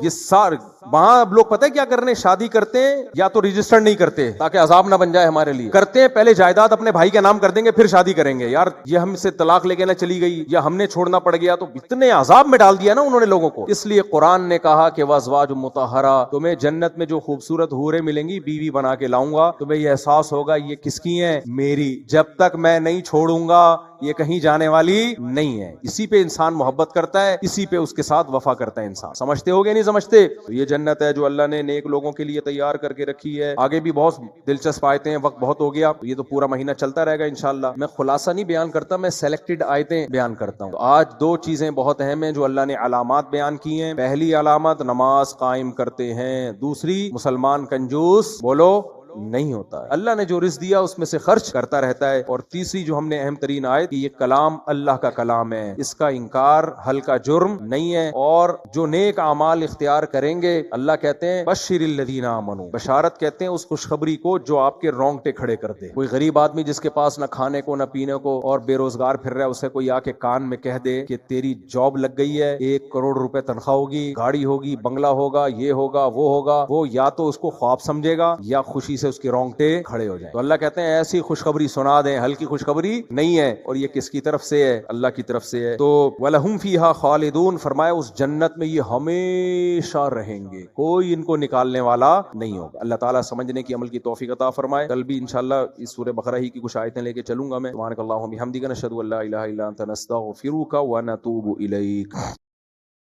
یہ وہاں لوگ پتہ ہے کیا کرنے، شادی کرتے ہیں یا تو رجسٹر نہیں کرتے تاکہ عذاب نہ بن جائے ہمارے لیے. کرتے ہیں پہلے جائیداد اپنے بھائی کے نام کر دیں گے، پھر شادی کریں گے. یار یہ ہم سے طلاق لے کے نہ چلی گئی یا ہم نے چھوڑنا پڑ گیا، تو اتنے عذاب میں ڈال دیا نا انہوں نے لوگوں کو. اس لیے قرآن نے کہا کہ وازواج مطہرہ، تمہیں جنت میں جو خوبصورت حوریں ملیں گی بیوی بنا کے لاؤں گا. تمہیں یہ احساس ہوگا یہ کس کی ہیں؟ میری. جب تک میں نہیں چھوڑوں گا یہ کہیں جانے والی نہیں ہے. اسی پہ انسان محبت کرتا ہے، اسی پہ اس کے ساتھ وفا کرتا ہے انسان. سمجھتے ہو گے نہیں سمجھتے؟ تو یہ جنت ہے جو اللہ نے نیک لوگوں کے لیے تیار کر کے رکھی ہے. آگے بھی بہت دلچسپ آیتیں ہیں، وقت بہت ہو گیا، یہ تو پورا مہینہ چلتا رہے گا انشاءاللہ. میں خلاصہ نہیں بیان کرتا، میں سلیکٹڈ آیتیں بیان کرتا ہوں. آج 2 چیزیں بہت اہم ہیں جو اللہ نے علامات بیان کی ہیں. پہلی علامت نماز قائم کرتے ہیں، دوسری مسلمان کنجوس بولو نہیں ہوتا ہے. اللہ نے جو رزق دیا اس میں سے خرچ کرتا رہتا ہے. اور تیسری جو ہم نے اہم ترین آیت کہ یہ کلام اللہ کا کلام ہے، اس کا انکار ہلکا جرم نہیں ہے. اور جو نیک اعمال اختیار کریں گے اللہ کہتے ہیں بشر الذین آمنوا، بشارت کہتے ہیں اس خوشخبری کو جو آپ کے رونگٹے کھڑے کر دے. کوئی غریب آدمی جس کے پاس نہ کھانے کو نہ پینے کو اور بے روزگار پھر رہا ہے، اسے کوئی آ کے کان میں کہہ دے کہ تیری جاب لگ گئی ہے، 1 کروڑ روپے تنخواہ ہوگی، گاڑی ہوگی، بنگلہ ہوگا، یہ ہوگا وہ ہوگا، وہ یا تو اس کو خواب سمجھے گا یا خوشی سے اس کے رونگٹے کھڑے ہو جائیں. تو اللہ کہتے ہیں ایسی خوشخبری سنا دیں، ہلکی خوشخبری نہیں ہے. اور یہ کس کی طرف سے ہے؟ اللہ کی طرف سے ہے. تو وَلَهُمْ فِيهَا خَالِدُونَ، فرمایا اس جنت میں یہ ہمیشہ رہیں گے، کوئی ان کو نکالنے والا نہیں ہوگا. اللہ تعالیٰ سمجھنے کی عمل کی توفیق عطا فرمائے. کل بھی انشاءاللہ اس سورہ بقرہ ہی کی کچھ آیتیں لے کے چلوں گا میں. سبحانک اللہم وبحمدک، نشہد ان لا الہ الا انت، نستغفرک ونتوب الیک.